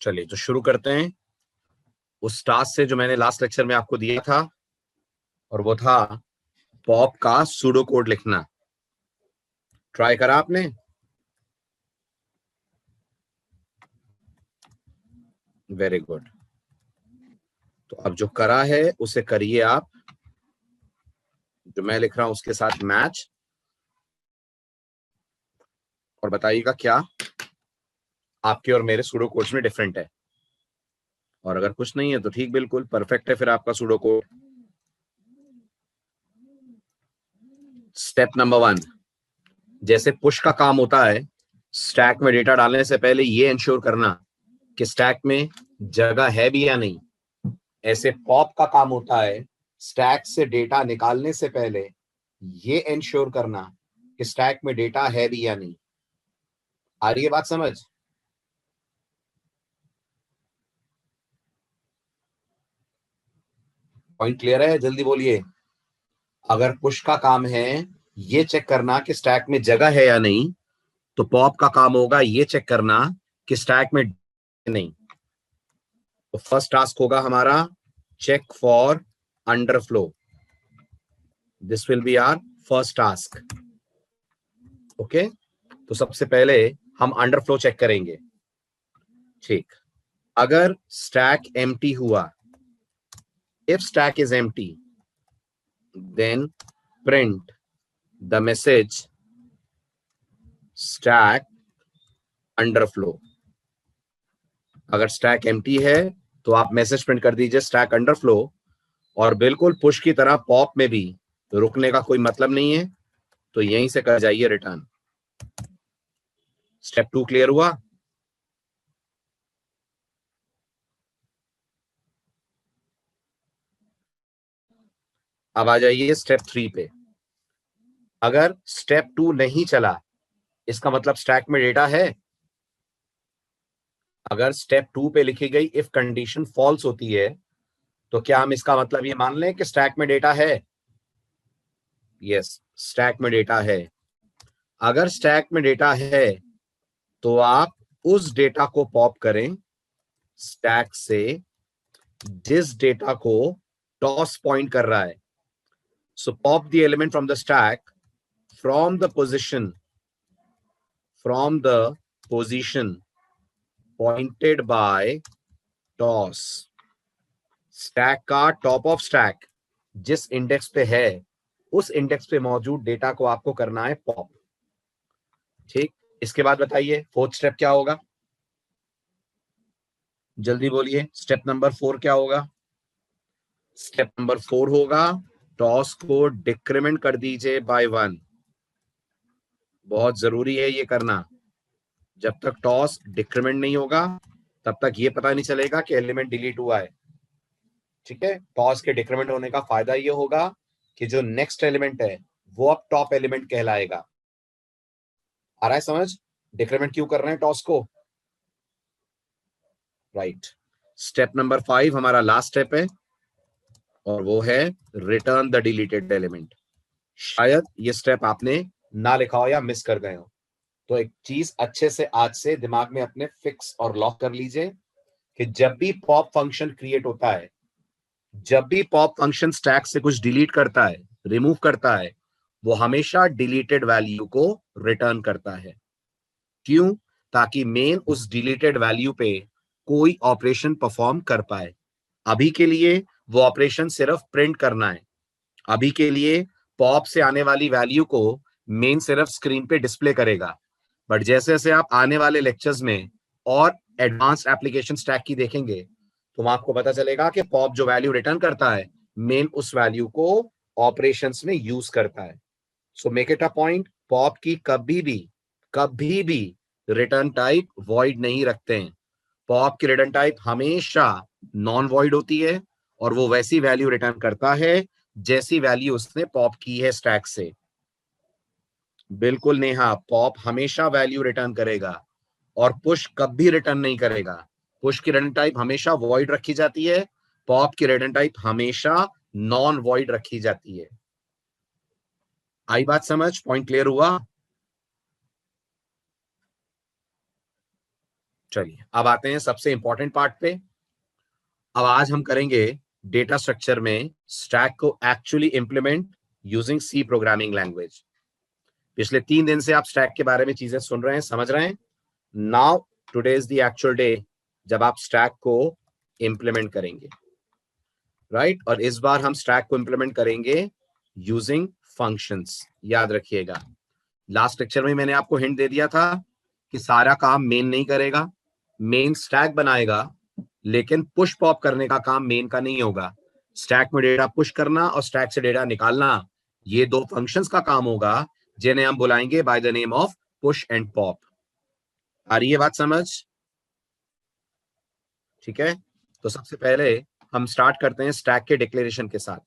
चलिए तो शुरू करते हैं उस टास्क से जो मैंने लास्ट लेक्चर में आपको दिया था, और वो था पॉप का सूडो कोड लिखना। ट्राई करा आपने? Very good. तो अब जो करा है उसे करिए आप, जो मैं लिख रहा हूं उसके साथ मैच, और बताइएगा क्या आपके और मेरे सूडो कोड्स में डिफरेंट है। और अगर कुछ नहीं है तो ठीक, बिल्कुल परफेक्ट है फिर आपका सूडो कोड। स्टेप नंबर 1, जैसे पुश का काम होता है स्टैक में डेटा डालने से पहले ये इंश्योर करना कि स्टैक में जगह है भी या नहीं, ऐसे पॉप का काम होता है स्टैक से डेटा निकालने से पहले ये इंश्योर करना कि स्टैक में डेटा है भी या नहीं। आ रही है बात समझ? पॉइंट क्लियर है? जल्दी बोलिए। अगर पुश का काम है ये चेक करना कि स्टैक में जगह है या नहीं, तो पॉप का काम होगा ये चेक करना कि स्टैक में नहीं। तो फर्स्ट टास्क होगा हमारा check for underflow. This will be our first task. Okay, तो सबसे पहले हम अंडरफ्लो चेक करेंगे। ठीक, अगर स्टैक एम्प्टी हुआ, if stack is empty then print the message stack underflow. अगर स्टैक एम्प्टी है तो आप मैसेज प्रिंट कर दीजिए स्टैक अंडरफ्लो, और बिल्कुल पुश की तरह पॉप में भी रुकने का कोई मतलब नहीं है, तो यहीं से कर जाइए रिटर्न। स्टेप 2 क्लियर हुआ? अब आ जाइए स्टेप 3 पे। अगर स्टेप 2 नहीं चला, इसका मतलब स्टैक में डेटा है। अगर स्टेप 2 पे लिखी गई इफ कंडीशन फॉल्स होती है, तो क्या हम इसका मतलब ये मान लें कि स्टैक में डेटा है? यस, स्टैक में डेटा है। अगर स्टैक में डेटा है तो आप उस डेटा को पॉप करें स्टैक से जिस डेटा को टॉस पॉइंट कर रहा है। So pop the element from the stack from the position pointed by tos. Stack का टॉप ऑफ स्टैक जिस इंडेक्स पे है उस इंडेक्स पे मौजूद डेटा को आपको करना है पॉप। ठीक, इसके बाद बताइए फोर्थ स्टेप क्या होगा? जल्दी बोलिए, स्टेप नंबर 4 क्या होगा? स्टेप नंबर 4 होगा टॉस को डिक्रीमेंट कर दीजिए बाय 1। बहुत जरूरी है ये करना। जब तक टॉस डिक्रीमेंट नहीं होगा तब तक ये पता नहीं चलेगा कि एलिमेंट डिलीट हुआ है। ठीक है, टॉस के डिक्रीमेंट होने का फायदा ये होगा कि जो नेक्स्ट एलिमेंट है वो अब टॉप एलिमेंट कहलाएगा। आ रहा है समझ? डिक्रीमेंट क्यों कर रहे हैं टॉस को? राइट। स्टेप नंबर 5 हमारा लास्ट स्टेप है, और वो है रिटर्न द डिलीटेड एलिमेंट। शायद ये स्टेप आपने ना लिखा हो या मिस कर गए हो, तो एक चीज अच्छे से आज से दिमाग में अपने फिक्स और लॉक कर लीजिए कि जब भी पॉप फंक्शन क्रिएट होता है, जब भी पॉप फंक्शन स्टैक से कुछ डिलीट करता है, रिमूव करता है, वो हमेशा डिलीटेड वैल्यू को रिटर्न करता है। क्यों? ताकि मेन उस डिलीटेड वैल्यू पे कोई ऑपरेशन परफॉर्म कर पाए। अभी के लिए वो ऑपरेशन सिर्फ प्रिंट करना है। अभी के लिए पॉप से आने वाली वैल्यू को मेन सिर्फ स्क्रीन पे डिस्प्ले करेगा, बट जैसे जैसे आप आने वाले लेक्चर्स में और एडवांस्ड एप्लीकेशन स्टैक की देखेंगे तो वहां आपको पता चलेगा कि पॉप जो वैल्यू रिटर्न करता है मेन उस वैल्यू को ऑपरेशंस में यूज करता है। So make it a point, pop की कभी भी रिटर्न टाइप वॉइड नहीं रखते हैं। पॉप की रिटर्न टाइप हमेशा नॉन वॉइड होती है, और वो वैसी वैल्यू रिटर्न करता है जैसी वैल्यू उसने पॉप की है स्टैक से। बिल्कुल नेहा, पॉप हमेशा वैल्यू रिटर्न करेगा, और पुश कभी रिटर्न नहीं करेगा। पुश की रिटर्न टाइप हमेशा वॉइड रखी जाती है, पॉप की रिटर्न टाइप हमेशा नॉन वॉइड रखी जाती है। आई बात समझ? पॉइंट क्लियर हुआ? चलिए अब आते हैं सबसे इंपॉर्टेंट पार्ट पे। अब आज हम करेंगे डेटा स्ट्रक्चर में स्टैक को actually implement using C programming language. पिछले 3 दिन से आप स्टैक के बारे में चीजें सुन रहे हैं, समझ रहे हैं। Now today is the actual day जब आप स्टैक को इंप्लीमेंट करेंगे, राइट। और इस बार हम स्टैक को इंप्लीमेंट करेंगे यूजिंग फंक्शंस। याद रखिएगा, लास्ट लेक्चर में मैंने आपको हिंट दे दिया था कि सारा काम मेन नहीं करेगा, मेन स्टैक बनाएगा, लेकिन पुश पॉप करने का काम मेन का नहीं होगा। स्टैक में डेटा पुश करना और स्टैक से डेटा निकालना, ये 2 फंक्शंस का काम होगा जिन्हें हम बुलाएंगे by the name of push and pop. आ रही है बात समझ? ठीक है, तो सबसे पहले हम स्टार्ट करते हैं स्टैक के डिक्लेरेशन के साथ।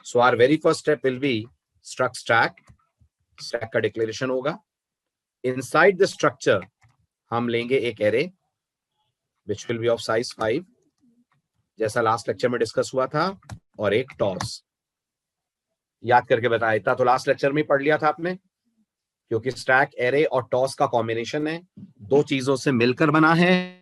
So our very first step will be struct stack. Stack का डिक्लेरेशन होगा। इनसाइड द स्ट्रक्चर हम लेंगे एक array which will be of size 5 जैसा लास्ट लेक्चर में डिस्कस हुआ था, और एक टॉस। याद करके बताया, इतना तो लास्ट लेक्चर में पढ़ लिया था आपने, क्योंकि स्टैक एरे और टॉस का कॉम्बिनेशन है, 2 चीजों से मिलकर बना है।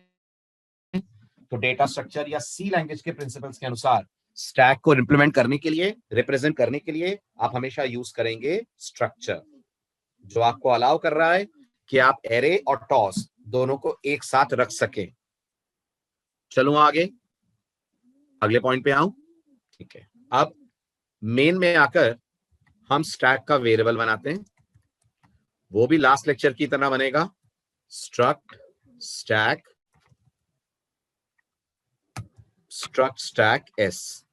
तो डेटा स्ट्रक्चर या सी लैंग्वेज के प्रिंसिपल्स के अनुसार स्टैक को इंप्लीमेंट करने के लिए, रिप्रेजेंट करने के लिए आप हमेशा यूज करेंगे स्ट्रक्चर, जो आपको अलाउ कर रहा है कि आप एरे और टॉस दोनों को एक साथ रख सके। चलूं आगे, अगले पॉइंट पे आऊं। ठीक है, अब मेन में आकर हम स्टैक का वेरिएबल बनाते हैं। वो भी लास्ट लेक्चर की तरह बनेगा, स्ट्रक्ट स्टैक एस।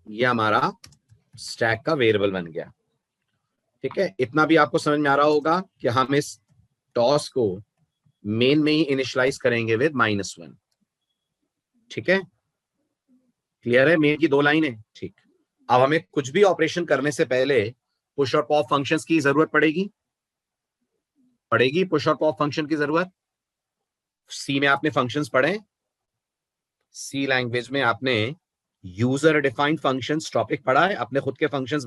ये हमारा स्टैक का वेरिएबल बन गया। ठीक है, इतना भी आपको समझ में आ रहा होगा कि हम इस टॉस को मेन में ही इनिशियलाइज करेंगे विद -1। ठीक है, क्लियर है? मेन की 2 लाइन है। ठीक, अब हमें कुछ भी ऑपरेशन करने से पहले पुश और पॉप फंक्शंस की जरूरत पड़ेगी। पुश और पॉप फंक्शन की जरूरत। सी में आपने फंक्शंस पढ़े, सी लैंग्वेज में आपने यूजर डिफाइंड फंक्शंस टॉपिक पढ़ा है, अपने खुद के फंक्शंस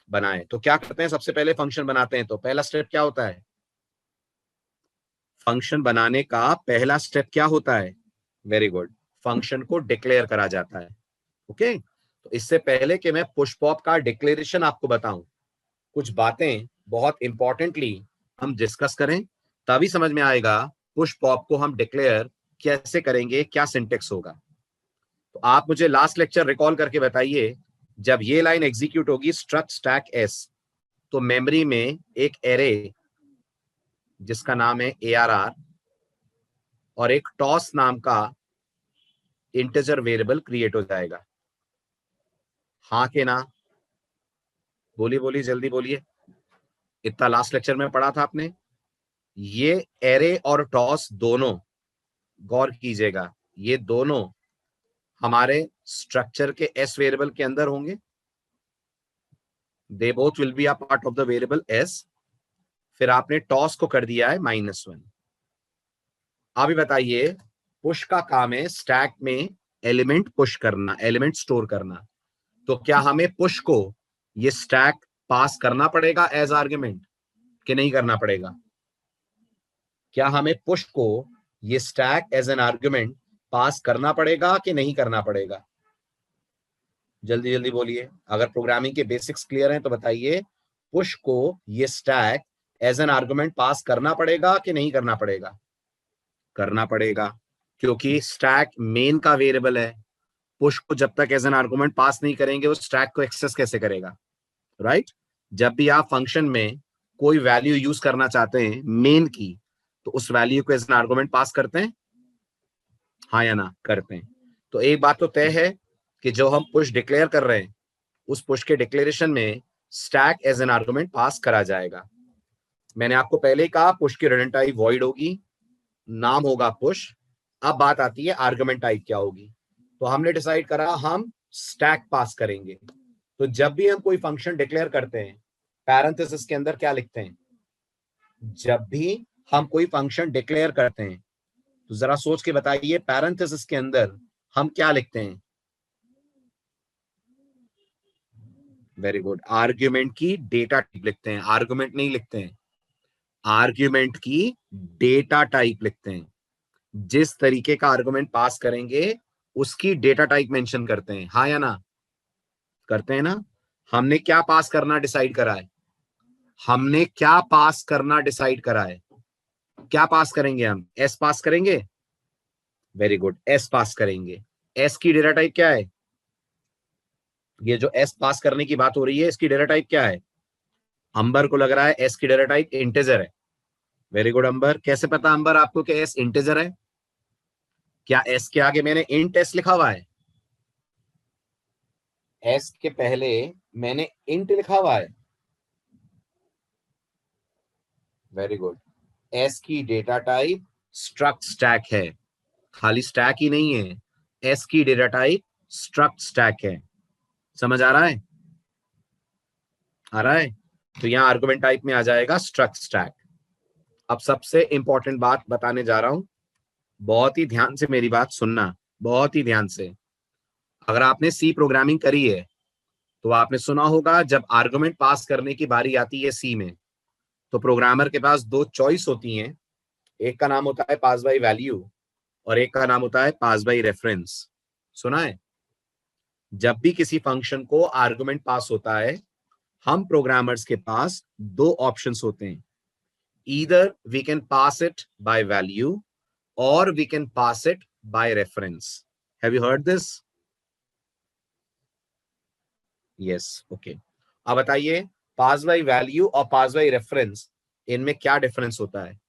बनाए। तो क्या करते हैं, सबसे पहले फंक्शन बनाते हैं। तो पहला स्टेप क्या होता है? फंक्शन बनाने का पहला स्टेप क्या होता है? वेरी गुड, फंक्शन को डिक्लेयर करा जाता है। ओके, तो इससे पहले कि मैं पुश पॉप का डिक्लेरेशन आपको बताऊं, कुछ बातें बहुत इंपॉर्टेंटली हम डिस्कस करें, तभी समझ में आएगा पुश पॉप को हम डिक्लेयर कैसे करेंगे, क्या सिंटेक्स होगा। तो आप मुझे लास्ट लेक्चर रिकॉल करके बताइए, जब ये लाइन एग्जीक्यूट होगी स्ट्रक्ट स्टैक एस, तो मेमोरी में एक एरे जिसका नाम है ARR और एक टॉस नाम का इंटीजर वेरिएबल क्रिएट हो जाएगा। हाँ के ना? बोलिए जल्दी बोलिए। इतना लास्ट लेक्चर में पढ़ा था आपने। ये एरे और टॉस दोनों, गौर कीजिएगा, ये दोनों हमारे स्ट्रक्चर के एस वेरिएबल के अंदर होंगे। They both will be a part of the variable S. फिर आपने टॉस को कर दिया है -1। अभी बताइए, पुश का काम है स्टैक में एलिमेंट पुश करना, एलिमेंट स्टोर करना। तो क्या हमें पुश को ये स्टैक पास करना पड़ेगा एज आर्ग्यूमेंट कि नहीं करना पड़ेगा? क्या हमें पुश को ये stack as an argument pass करना पड़ेगा कि नहीं करना पड़ेगा? जल्दी जल्दी बोलिए। अगर प्रोग्रामिंग के बेसिक्स क्लियर हैं तो बताइए, पुश को ये स्टैक एज एन आर्गुमेंट पास करना पड़ेगा कि नहीं करना पड़ेगा? करना पड़ेगा, क्योंकि स्टैक मेन का वेरिएबल है। पुश को जब तक एज एन आर्गुमेंट पास नहीं करेंगे, उस स्टैक को एक्सेस कैसे करेगा, राइट? जब भी आप फंक्शन में कोई वैल्यू यूज करना चाहते हैं मेन की, तो उस वैल्यू को एज एन आर्गुमेंट पास करते हैं, हाँ या ना? करते हैं। तो एक बात तो तय है कि जो हम पुश डिक्लेयर कर रहे हैं, उस पुश के डिक्लेरेशन में स्टैक एज एन आर्गुमेंट पास करा जाएगा। मैंने आपको पहले ही कहा, पुश की रिटर्न टाइप वॉइड होगी, नाम होगा पुश। अब बात आती है आर्गुमेंट टाइप क्या होगी। तो हमने डिसाइड करा हम स्टैक पास करेंगे। तो जब भी हम कोई फंक्शन डिक्लेयर करते हैं, पैरेंथेसिस के अंदर क्या लिखते हैं? जब भी हम कोई फंक्शन डिक्लेयर करते हैं, तो जरा सोच के बताइए, पैरेंथेसिस के अंदर हम क्या लिखते हैं? वेरी गुड, आर्ग्यूमेंट की डेटा टाइप लिखते हैं, आर्गुमेंट नहीं लिखते हैं। आर्ग्यूमेंट की डेटा टाइप लिखते हैं। जिस तरीके का आर्गुमेंट पास करेंगे उसकी डेटा टाइप मेंशन करते हैं। हाँ या ना? करते हैं ना? हमने क्या पास करना डिसाइड करा है? हमने क्या पास करना डिसाइड करा है? क्या पास करेंगे हम? एस पास करेंगे। वेरी गुड, एस पास करेंगे। एस की डेटा टाइप क्या है? ये जो एस पास करने की बात हो रही है इसकी डेटा टाइप क्या है? अंबर को लग रहा है एस की डेटा टाइप इंटीजर है। वेरी गुड अंबर, कैसे पता अंबर आपको कि एस इंटीजर है? क्या एस के आगे मैंने इंट एस लिखा हुआ है? एस के पहले मैंने इंट लिखा हुआ है। Very good. एस की डेटा टाइप स्ट्रक्ट स्टैक है। खाली स्टैक ही नहीं है, एस की डेटा टाइप स्ट्रक्ट स्टैक है। समझ आ रहा है? आ रहा है? तो यहां आर्गुमेंट टाइप में आ जाएगा स्ट्रक्ट स्टैक। अब सबसे इंपॉर्टेंट बात बताने जा रहा हूं, बहुत ही ध्यान से मेरी बात सुनना, बहुत ही ध्यान से। अगर आपने सी प्रोग्रामिंग करी है तो आपने सुना होगा जब आर्गुमेंट पास करने की बारी आती है सी में, तो प्रोग्रामर के पास दो चॉइस होती हैं। एक का नाम होता है पास बाय वैल्यू और एक का नाम होता है पास बाय रेफरेंस। सुना है? जब भी किसी फंक्शन को आर्गुमेंट पास होता है, हम प्रोग्रामर्स के पास दो ऑप्शंस होते हैं। Either we can pass it by value or we can pass it by reference. Have you heard this? Yes, okay. अब बताइए, पास बाय वैल्यू और पास बाय रेफरेंस, इनमें क्या डिफरेंस होता है?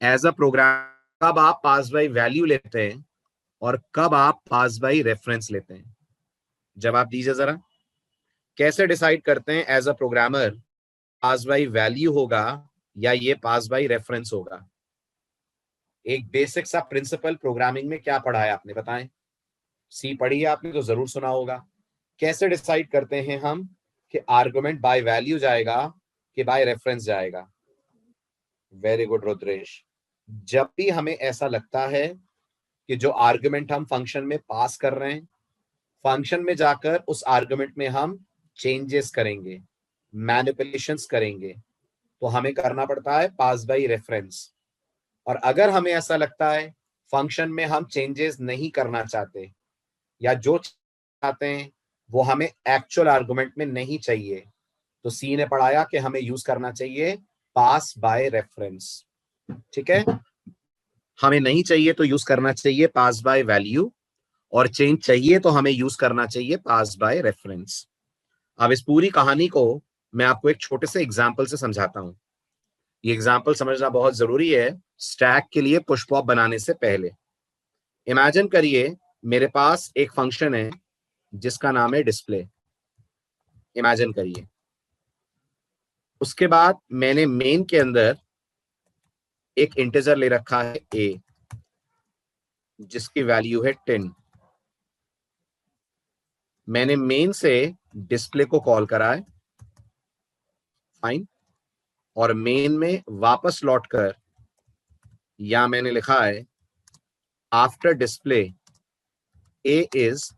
एज अ प्रोग्राम कब आप पास बाय वैल्यू लेते हैं और कब आप पास बाय रेफरेंस लेते हैं? जवाब दीजिए जरा। कैसे डिसाइड करते हैं as a programmer pass by value होगा या ये पास बाय रेफरेंस होगा? एक बेसिक सा प्रिंसिपल प्रोग्रामिंग में क्या पढ़ा है आपने, बताएं। सी पढ़ी है आपने तो जरूर सुना होगा। कैसे डिसाइड करते हैं हम कि आर्गुमेंट बाय वैल्यू जाएगा कि बाय रेफरेंस जाएगा? Very good Rudresh. जब भी हमें ऐसा लगता है कि जो आर्गुमेंट हम फंक्शन में पास कर रहे हैं, फंक्शन में जाकर उस आर्गुमेंट में हम चेंजेस करेंगे, मैनिपुलेशंस करेंगे, तो हमें करना पड़ता है पास बाय रेफरेंस। और अगर हमें ऐसा लगता है फंक्शन में हम चेंजेस नहीं करना चाहते या जो चाहते हैं वो हमें एक्चुअल आर्गुमेंट में नहीं चाहिए, तो सी ने पढ़ाया कि हमें यूज करना चाहिए पास बाय रेफरेंस। ठीक है? हमें नहीं चाहिए तो यूज करना चाहिए पास बाय वैल्यू और चेंज चाहिए तो हमें यूज करना चाहिए पास बाय रेफरेंस। अब इस पूरी कहानी को मैं आपको एक छोटे से एग्जाम्पल से समझाता हूं। ये एग्जाम्पल समझना बहुत जरूरी है स्टैक के लिए पुश पॉप बनाने से पहले। इमेजिन करिए मेरे पास एक फंक्शन है जिसका नाम है डिस्प्ले। इमेजिन करिए, उसके बाद मैंने मेन के अंदर एक इंटीजर ले रखा है a जिसकी वैल्यू है 10। मैंने मेन से डिस्प्ले को कॉल करा है, फाइन। और मेन में वापस लौटकर या मैंने लिखा है after display a is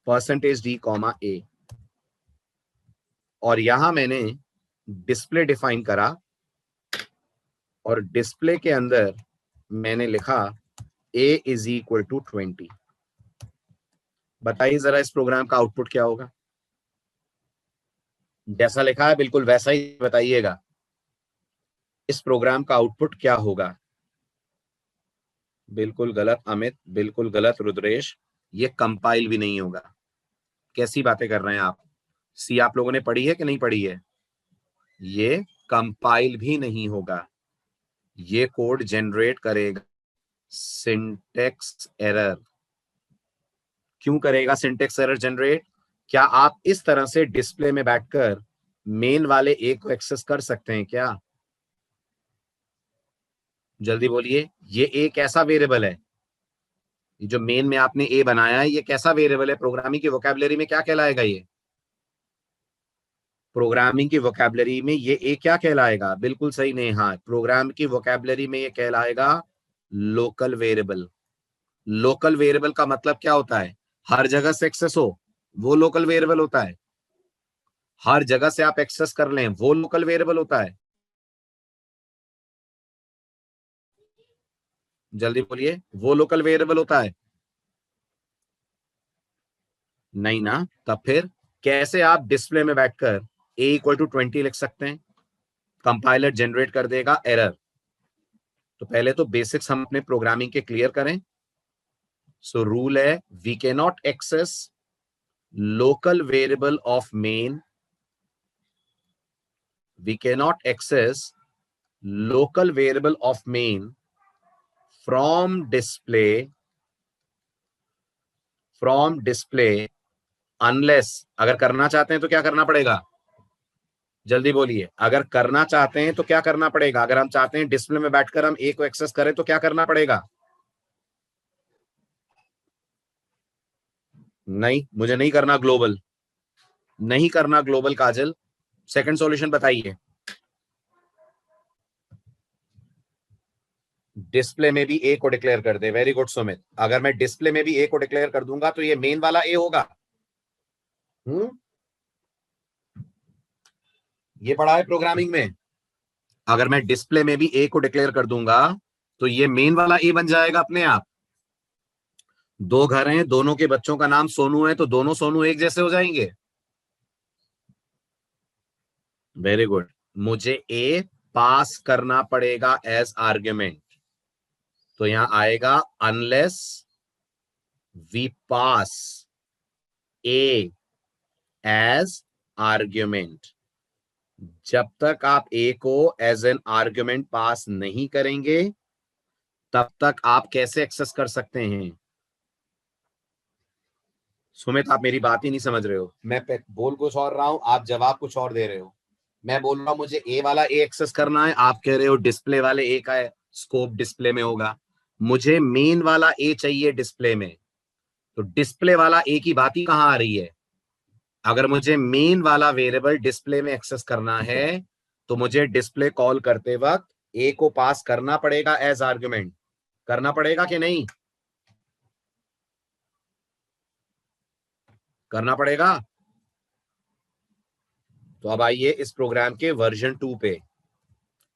%d, a। और यहां मैंने डिस्प्ले डिफाइन करा और डिस्प्ले के अंदर मैंने लिखा a इज इक्वल टू 20। बताइए जरा इस प्रोग्राम का आउटपुट क्या होगा? जैसा लिखा है बिल्कुल वैसा ही बताइएगा। इस प्रोग्राम का आउटपुट क्या होगा? बिल्कुल गलत अमित, बिल्कुल गलत रुद्रेश, ये कंपाइल भी नहीं होगा। कैसी बातें कर रहे हैं आप? सी आप लोगों ने पढ़ी है कि नहीं पढ़ी है? ये कंपाइल भी नहीं होगा। ये कोड जनरेट करेगा सिंटेक्स एरर। क्यों करेगा सिंटेक्स एरर जनरेट? क्या आप इस तरह से डिस्प्ले में बैठकर मेन वाले ए को एक्सेस कर सकते हैं क्या? जल्दी बोलिए। ये ए कैसा वेरिएबल है? ये जो मेन में आपने ए बनाया है ये कैसा वेरिएबल है? प्रोग्रामिंग की वोकैबुलरी में क्या कहलाएगा ये? प्रोग्रामिंग की वोकैबुलरी में ये ए क्या कहलाएगा? बिल्कुल सही नहीं, हाँ, प्रोग्राम की वोकैबुलरी में ये कहलाएगा लोकल वेरिएबल। लोकल वेरिएबल का मतलब क्या होता है? हर जगह से एक्सेस हो, वो लोकल वेरिएबल होता है। हर जगह से आप एक्सेस कर लें, वो लोकल वेरिएबल होता है। जल्दी बोलिए, वो लोकल वेरिएबल होता है? नहीं ना। तब फिर कैसे आप डिस्प्ले में बैठकर a=20 लिख सकते हैं? कंपाइलर जनरेट कर देगा एरर। तो पहले तो बेसिक्स हम अपने प्रोग्रामिंग के क्लियर करें। सो रूल है, we can not access local variable of main, we can not access local variable of main from display unless, अगर करना चाहते हैं तो क्या करना पड़ेगा? जल्दी बोलिए, अगर करना चाहते हैं तो क्या करना पड़ेगा? अगर हम चाहते हैं डिस्प्ले में बैठकर हम ए को एक्सेस करें तो क्या करना पड़ेगा? नहीं, मुझे नहीं करना ग्लोबल, नहीं करना ग्लोबल काजल। सेकंड सॉल्यूशन बताइए। डिस्प्ले में भी ए को डिक्लेयर कर दे। वेरी गुड सुमित, अगर मैं डिस्प्ले में भी ए को डिक्लेयर कर दूंगा तो ये मेन वाला ए होगा। ये पढ़ा है प्रोग्रामिंग में। अगर मैं डिस्प्ले में भी ए को डिक्लेयर कर दूंगा तो ये मेन वाला ए बन जाएगा अपने आप। दो घर हैं, दोनों के बच्चों का नाम सोनू है, तो दोनों सोनू एक जैसे हो जाएंगे। Very good. मुझे ए पास करना पड़ेगा एज आर्ग्यूमेंट, तो यहां आएगा unless we pass a as argument. जब तक आप ए को एज एन आर्ग्यूमेंट पास नहीं करेंगे तब तक आप कैसे एक्सेस कर सकते हैं? सुमित, आप मेरी बात ही नहीं समझ रहे हो। मैं बोल कुछ और रहा हूं, आप जवाब कुछ और दे रहे हो। मैं बोल रहा हूं मुझे ए वाला ए एक्सेस करना है, आप कह रहे हो डिस्प्ले वाले ए का स्कोप डिस्प्ले में होगा। मुझे मेन वाला ए चाहिए डिस्प्ले में, तो डिस्प्ले वाला ए की बात ही कहां आ रही है? अगर मुझे मेन वाला वेरिएबल डिस्प्ले में एक्सेस करना है तो मुझे डिस्प्ले कॉल करते वक्त ए को पास करना पड़ेगा एज आर्ग्यूमेंट। करना पड़ेगा कि नहीं? करना पड़ेगा। तो अब आइए इस प्रोग्राम के वर्जन 2 पे।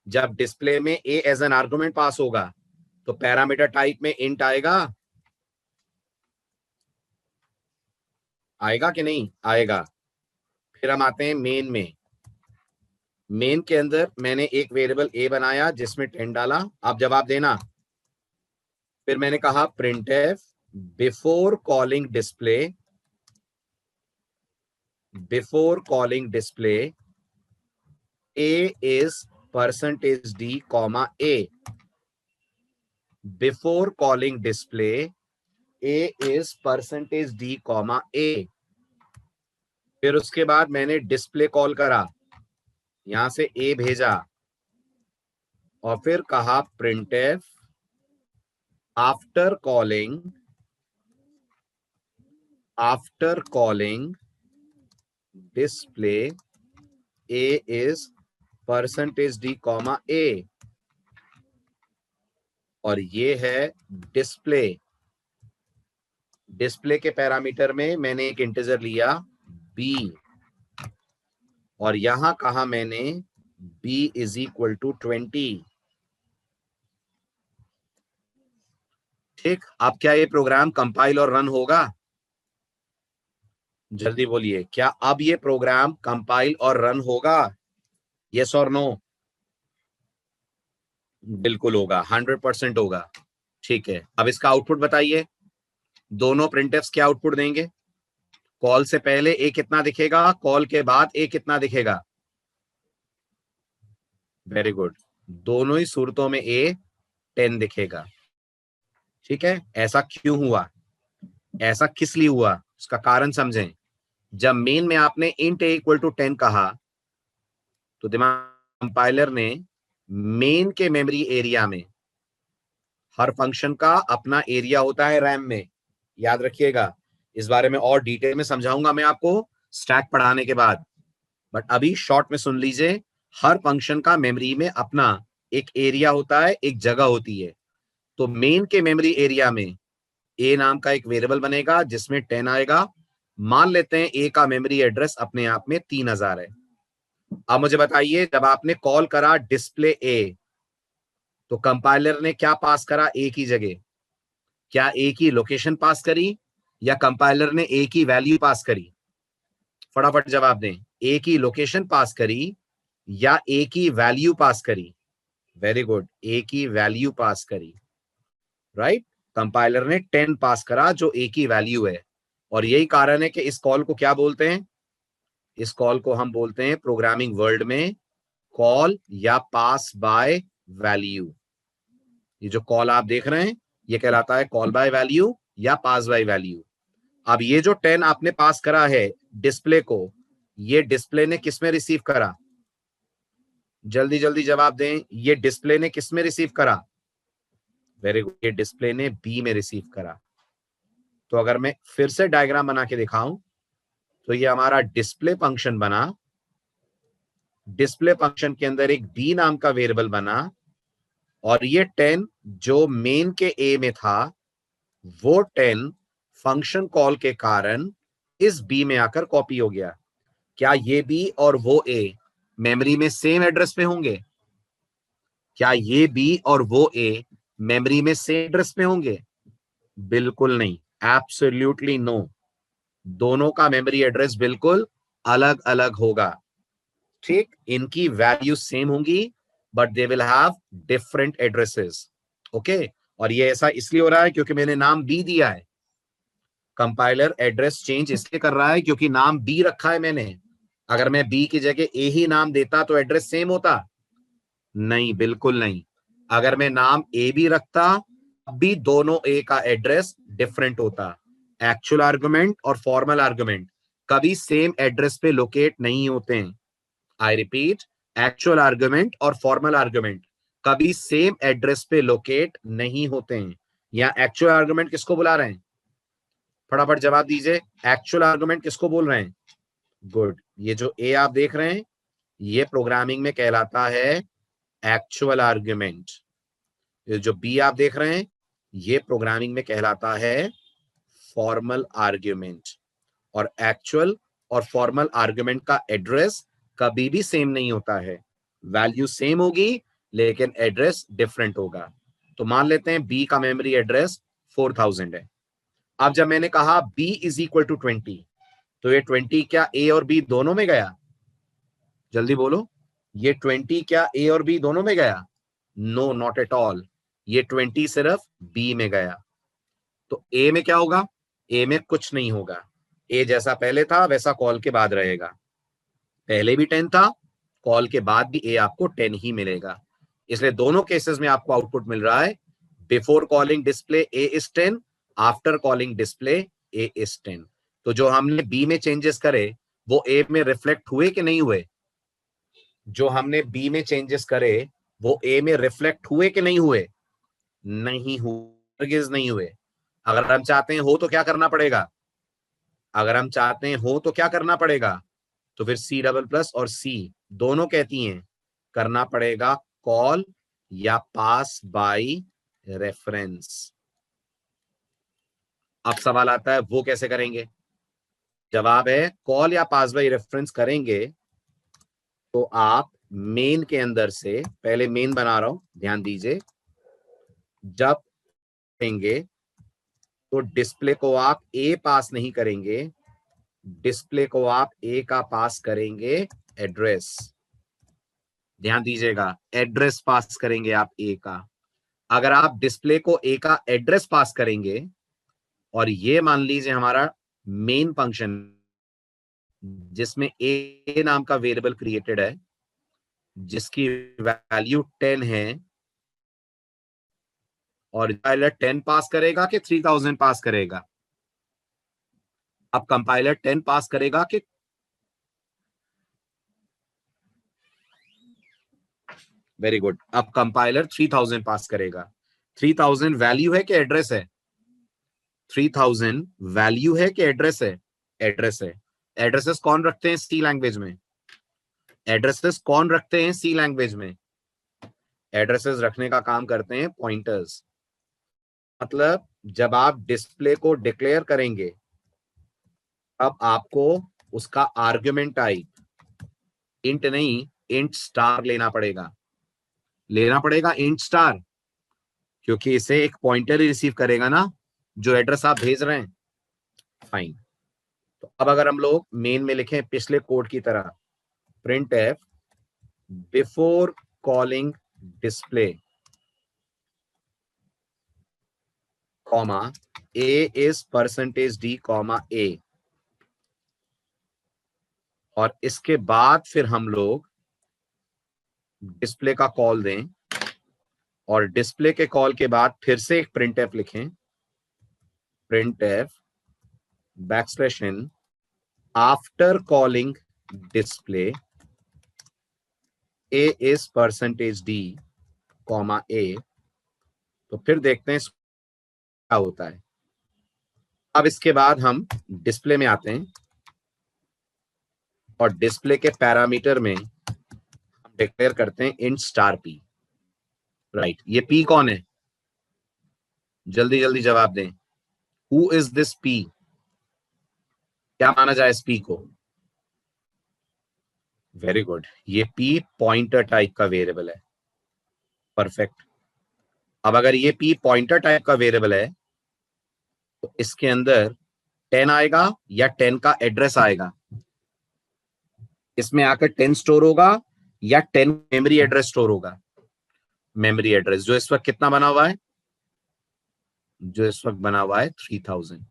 जब डिस्प्ले में ए एज एन आर्गुमेंट पास होगा तो पैरामीटर टाइप में इंट आएगा, आएगा कि नहीं आएगा? फिर हम आते हैं मेन में। मेन के अंदर मैंने एक वेरिएबल ए बनाया जिसमें 10 डाला। आप जवाब देना। फिर मैंने कहा printf before calling display, before calling display a is percentage d comma a. Before calling display a is percentage d comma a. फिर उसके बाद मैंने डिस्प्ले कॉल करा, यहां से ए भेजा और फिर कहा printf after calling display a is percentage d comma a. और ये है डिस्प्ले। डिस्प्ले के पैरामीटर में मैंने एक इंटीजर लिया बी और यहां कहा मैंने b इज इक्वल टू 20। ठीक, अब क्या ये प्रोग्राम कंपाइल और रन होगा? जल्दी बोलिए, क्या अब ये प्रोग्राम कंपाइल और रन होगा? यस और नो? बिल्कुल होगा, 100% होगा। ठीक है, अब इसका आउटपुट बताइए। दोनों प्रिंटफ्स क्या आउटपुट देंगे? कॉल से पहले ए कितना दिखेगा, कॉल के बाद ए कितना दिखेगा? वेरी गुड, दोनों ही सूरतों में ए 10 दिखेगा। ठीक है, ऐसा क्यों हुआ, ऐसा किस लिए हुआ, उसका कारण समझें। जब मेन में आपने इंट ए इक्वल टू 10 कहा तो दिमाग कंपाइलर ने मेन के मेमोरी एरिया में, हर फंक्शन का अपना एरिया होता है रैम में, याद रखिएगा। इस बारे में और डिटेल में समझाऊंगा मैं आपको स्टैक पढ़ाने के बाद, बट अभी शॉर्ट में सुन लीजिए। हर फंक्शन का मेमोरी में अपना एक एरिया होता है, एक जगह होती है। तो मेन के मेमोरी एरिया में ए नाम का एक वेरिएबल बनेगा जिसमें 10 आएगा। मान लेते हैं ए का मेमोरी एड्रेस अपने आप में 3000 है। अब मुझे बताइए, जब आपने कॉल करा डिस्प्ले ए तो कंपाइलर ने क्या पास करा ए की जगह? क्या ए की लोकेशन पास करी या कंपाइलर ने ए की वैल्यू पास करी? फटाफट जवाब दें। ए की लोकेशन पास करी या ए की वैल्यू पास करी? वेरी गुड, ए की वैल्यू पास करी, राइट। कंपाइलर ने 10 पास करा जो ए की वैल्यू है, और यही कारण है कि इस कॉल को क्या बोलते हैं? इस कॉल को हम बोलते हैं प्रोग्रामिंग वर्ल्ड में कॉल या पास बाय वैल्यू। ये जो कॉल आप देख रहे हैं ये कहलाता है कॉल बाय वैल्यू या पास बाय वैल्यू। अब ये जो 10 आपने पास करा है डिस्प्ले को, ये डिस्प्ले ने किस में रिसीव करा? जल्दी जल्दी जवाब दें, ये डिस्प्ले ने किस में रिसीव करा? वेरी गुड, ये डिस्प्ले ने बी में रिसीव करा। तो अगर मैं फिर से डायग्राम बना के दिखाऊं तो ये हमारा डिस्प्ले फंक्शन बना, डिस्प्ले फंक्शन के अंदर एक बी नाम का वेरिएबल बना, और ये 10 जो मेन के ए में था वो 10 फंक्शन कॉल के कारण इस बी में आकर कॉपी हो गया। क्या ये बी और वो ए मेमोरी में सेम एड्रेस पे होंगे? क्या ये बी और वो ए मेमोरी में सेम एड्रेस पे होंगे? बिल्कुल नहीं, एब्सोल्युटली नो। दोनों का मेमोरी एड्रेस बिल्कुल अलग अलग होगा। ठीक, इनकी वैल्यू सेम होंगी but they will have different addresses. Okay, और ये ऐसा इसलिए हो रहा है क्योंकि मैंने नाम बी दिया है। कंपाइलर एड्रेस चेंज इसलिए कर रहा है क्योंकि नाम बी रखा है मैंने। अगर मैं बी की जगह ए ही नाम देता तो एड्रेस सेम होता? नहीं, बिल्कुल नहीं। अगर मैं नाम ए भी रखता अब भी दोनों ए का एड्रेस डिफरेंट होता। एक्चुअल आर्गुमेंट और फॉर्मल आर्गुमेंट कभी सेम एड्रेस पे लोकेट नहीं होते हैं। आई रिपीट, एक्चुअल आर्गुमेंट और फॉर्मल आर्गुमेंट कभी सेम एड्रेस पे लोकेट नहीं होते हैं। या एक्चुअल आर्गुमेंट किसको बुला रहे हैं? फटाफट जवाब दीजिए, एक्चुअल आर्गुमेंट किसको बोल रहे हैं? गुड, ये जो ए आप देख रहे हैं ये प्रोग्रामिंग में कहलाता है एक्चुअल आर्गुमेंट। ये जो बी आप देख रहे हैं ये प्रोग्रामिंग में कहलाता है फॉर्मल आर्ग्यूमेंट। और एक्चुअल और फॉर्मल आर्ग्यूमेंट का एड्रेस कभी भी सेम नहीं होता है। वैल्यू सेम होगी लेकिन एड्रेस डिफरेंट होगा। तो मान लेते हैं बी का मेमोरी एड्रेस 4000 है। अब जब मैंने कहा b इज इक्वल टू 20, तो ये 20 क्या ए और बी दोनों में गया? जल्दी बोलो, ये 20 क्या ए और बी दोनों में गया? No, not at all. ये 20 सिर्फ बी में गया। तो ए में क्या होगा? ए में कुछ नहीं होगा। ए जैसा पहले था वैसा कॉल के बाद रहेगा। पहले भी 10 था, कॉल के बाद भी ए आपको 10 ही मिलेगा। इसलिए दोनों केसेस में आपको आउटपुट मिल रहा है before calling display a is 10, after calling display a is 10। तो जो हमने बी में चेंजेस करे वो ए में रिफ्लेक्ट हुए कि नहीं हुए? जो हमने बी में चेंजेस करे वो ए में रिफ्लेक्ट हुए कि नहीं हुए? नहीं हुए, हरगिज़ नहीं हुए। अगर हम चाहते हैं हो तो क्या करना पड़ेगा? अगर हम चाहते हैं हो तो क्या करना पड़ेगा? तो फिर सी डबल प्लस और सी दोनों कहती हैं करना पड़ेगा कॉल या पास बाय रेफरेंस। अब सवाल आता है वो कैसे करेंगे? जवाब है कॉल या पास बाय रेफरेंस करेंगे तो आप मेन के अंदर से, पहले मेन बना रहा हूं ध्यान दीजिए, जब करेंगे तो डिस्प्ले को आप ए पास नहीं करेंगे, डिस्प्ले को आप ए का पास करेंगे एड्रेस। ध्यान दीजिएगा, एड्रेस पास करेंगे आप ए का। अगर आप डिस्प्ले को ए का एड्रेस पास करेंगे और ये मान लीजिए हमारा मेन फंक्शन जिसमें ए नाम का वेरिएबल क्रिएटेड है जिसकी वैल्यू 10 है, और कंपाइलर 10 पास करेगा कि 3000 पास करेगा? अब कंपाइलर 10 पास करेगा कि वेरी गुड, अब कंपाइलर 3000 पास करेगा। 3000 वैल्यू है कि एड्रेस है? 3000 वैल्यू है कि एड्रेस है? एड्रेस है। एड्रेसेस कौन रखते हैं सी लैंग्वेज में? एड्रेसेस कौन रखते हैं सी लैंग्वेज में? एड्रेसेस रखने का काम करते हैं पॉइंटर्स। मतलब जब आप डिस्प्ले को डिक्लेयर करेंगे अब आपको उसका आर्गुमेंट टाइप इंट नहीं इंट स्टार लेना पड़ेगा। लेना पड़ेगा इंट स्टार, क्योंकि इसे एक पॉइंटर ही रिसीव करेगा ना जो एड्रेस आप भेज रहे हैं। फाइन। तो अब अगर हम लोग मेन में लिखें पिछले कोड की तरह, print f before calling display comma a is percentage d comma a, और इसके बाद फिर हम लोग डिस्प्ले का कॉल दें, और डिस्प्ले के कॉल के बाद फिर से एक प्रिंट एफ लिखें, print f backslash n after calling display a is percentage d comma a. तो फिर देखते हैं क्या होता है। अब इसके बाद हम डिस्प्ले में आते हैं और डिस्प्ले के पैरामीटर में हम डिक्लेयर करते हैं इंट स्टार पी। राइट, ये पी कौन है? जल्दी जल्दी जवाब दें। Who is this P? क्या माना जाए इस पी को? वेरी गुड, ये पी पॉइंटर टाइप का वेरिएबल है। परफेक्ट। अब अगर ये पी पॉइंटर टाइप का वेरिएबल है तो इसके अंदर 10 आएगा या 10 का एड्रेस आएगा? इसमें आकर 10 स्टोर होगा या 10 मेमोरी एड्रेस स्टोर होगा? मेमोरी एड्रेस, जो इस वक्त कितना बना हुआ है? जो इस वक्त बना हुआ है 3000।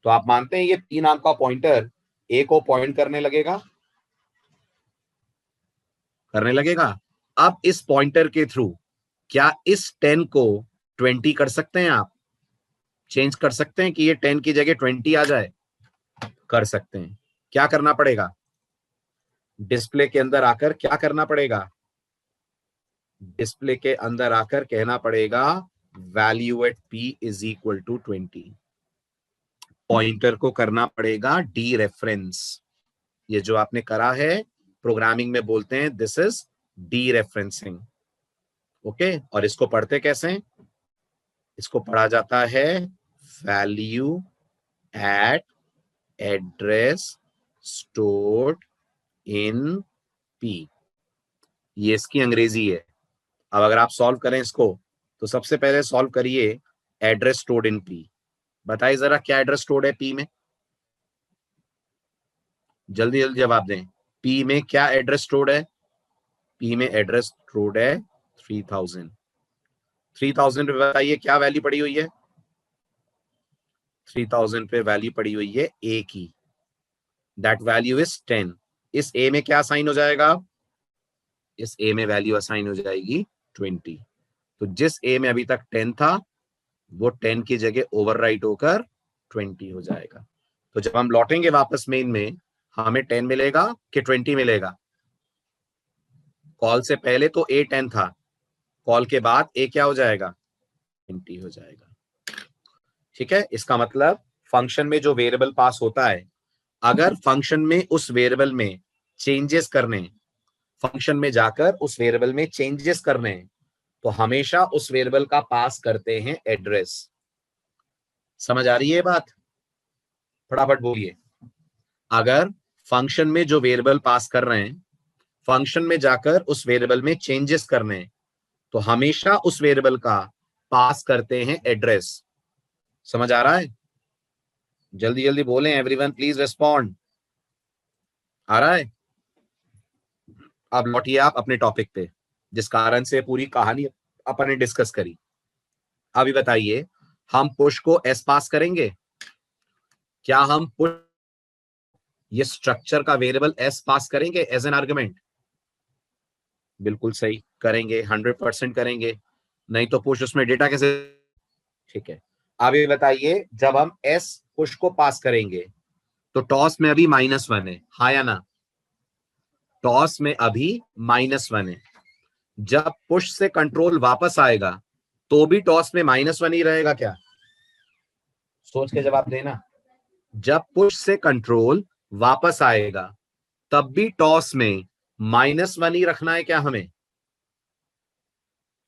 तो आप मानते हैं ये पी नाम का पॉइंटर ए को पॉइंट करने लगेगा? करने लगेगा। अब इस पॉइंटर के थ्रू क्या इस 10 को 20 कर सकते हैं? आप चेंज कर सकते हैं कि ये 10 की जगह 20 आ जाए? कर सकते हैं। क्या करना पड़ेगा? डिस्प्ले के अंदर आकर क्या करना पड़ेगा? डिस्प्ले के अंदर आकर कहना पड़ेगा value at P is equal to 20। Pointer को करना पड़ेगा डी रेफरेंस। ये जो आपने करा है प्रोग्रामिंग में बोलते हैं this is D referencing. Okay, और इसको पढ़ते कैसे? इसको पढ़ा जाता है value eight address stored in P. ये इसकी अंग्रेजी है। अब अगर आप सॉल्व करें इसको तो सबसे पहले सॉल्व करिए एड्रेस स्टोर्ड इन पी। बताइए जरा क्या एड्रेस स्टोर्ड है पी में? जल्दी जल्दी जवाब दें। पी में क्या एड्रेस स्टोर्ड है? पी में एड्रेस स्टोर्ड है 3000। 3000 पे बताइए क्या वैल्यू पड़ी हुई है? 3000 पे वैल्यू पड़ी हुई है ए की, दैट वैल्यू इज 10। इस ए में क्या असाइन हो जाएगा? इस ए में वैल्यू असाइन हो जाएगी 20। तो जिस ए में अभी तक 10 था वो 10 की जगह ओवरराइट होकर 20 हो जाएगा। तो जब हम लौटेंगे वापस मेन में हमें 10 मिलेगा कि 20 मिलेगा? कॉल से पहले तो ए 10 था, कॉल के बाद ए क्या हो जाएगा? 20 हो जाएगा। ठीक है, इसका मतलब फंक्शन में जो वेरिएबल पास होता है, अगर फंक्शन में उस वेरिएबल में चेंजेस करने, फंक्शन में जाकर उस वेरिएबल में चेंजेस करने, तो हमेशा उस वेरिएबल का पास करते हैं एड्रेस। समझ आ रही है बात? फटाफट बोलिए। अगर फंक्शन में जो वेरिएबल पास कर रहे हैं, फंक्शन में जाकर उस वेरिएबल में चेंजेस करने, तो हमेशा उस वेरिएबल का पास करते हैं एड्रेस। समझ आ रहा है? जल्दी जल्दी बोलें, एवरीवन प्लीज रिस्पॉन्ड। आ रहा है? अब लौटिए आप अपने टॉपिक पे, जिस कारण से पूरी कहानी अपन ने डिस्कस करी। अभी बताइए, हम पुश को एस पास करेंगे? क्या हम पुश ये स्ट्रक्चर का वेरिएबल एस पास करेंगे एज एन आर्गुमेंट? बिल्कुल सही करेंगे, 100% करेंगे, नहीं तो पुश उसमें डेटा कैसे? ठीक है, अब ये बताइए, जब हम एस पुश को पास करेंगे तो टॉस में अभी -1 है, हाँ या ना? टॉस में अभी -1 है। जब पुश से कंट्रोल वापस आएगा तो भी टॉस में -1 ही रहेगा क्या? सोच के जवाब देना। जब पुश से कंट्रोल वापस आएगा तब भी टॉस में -1 ही रखना है क्या हमें?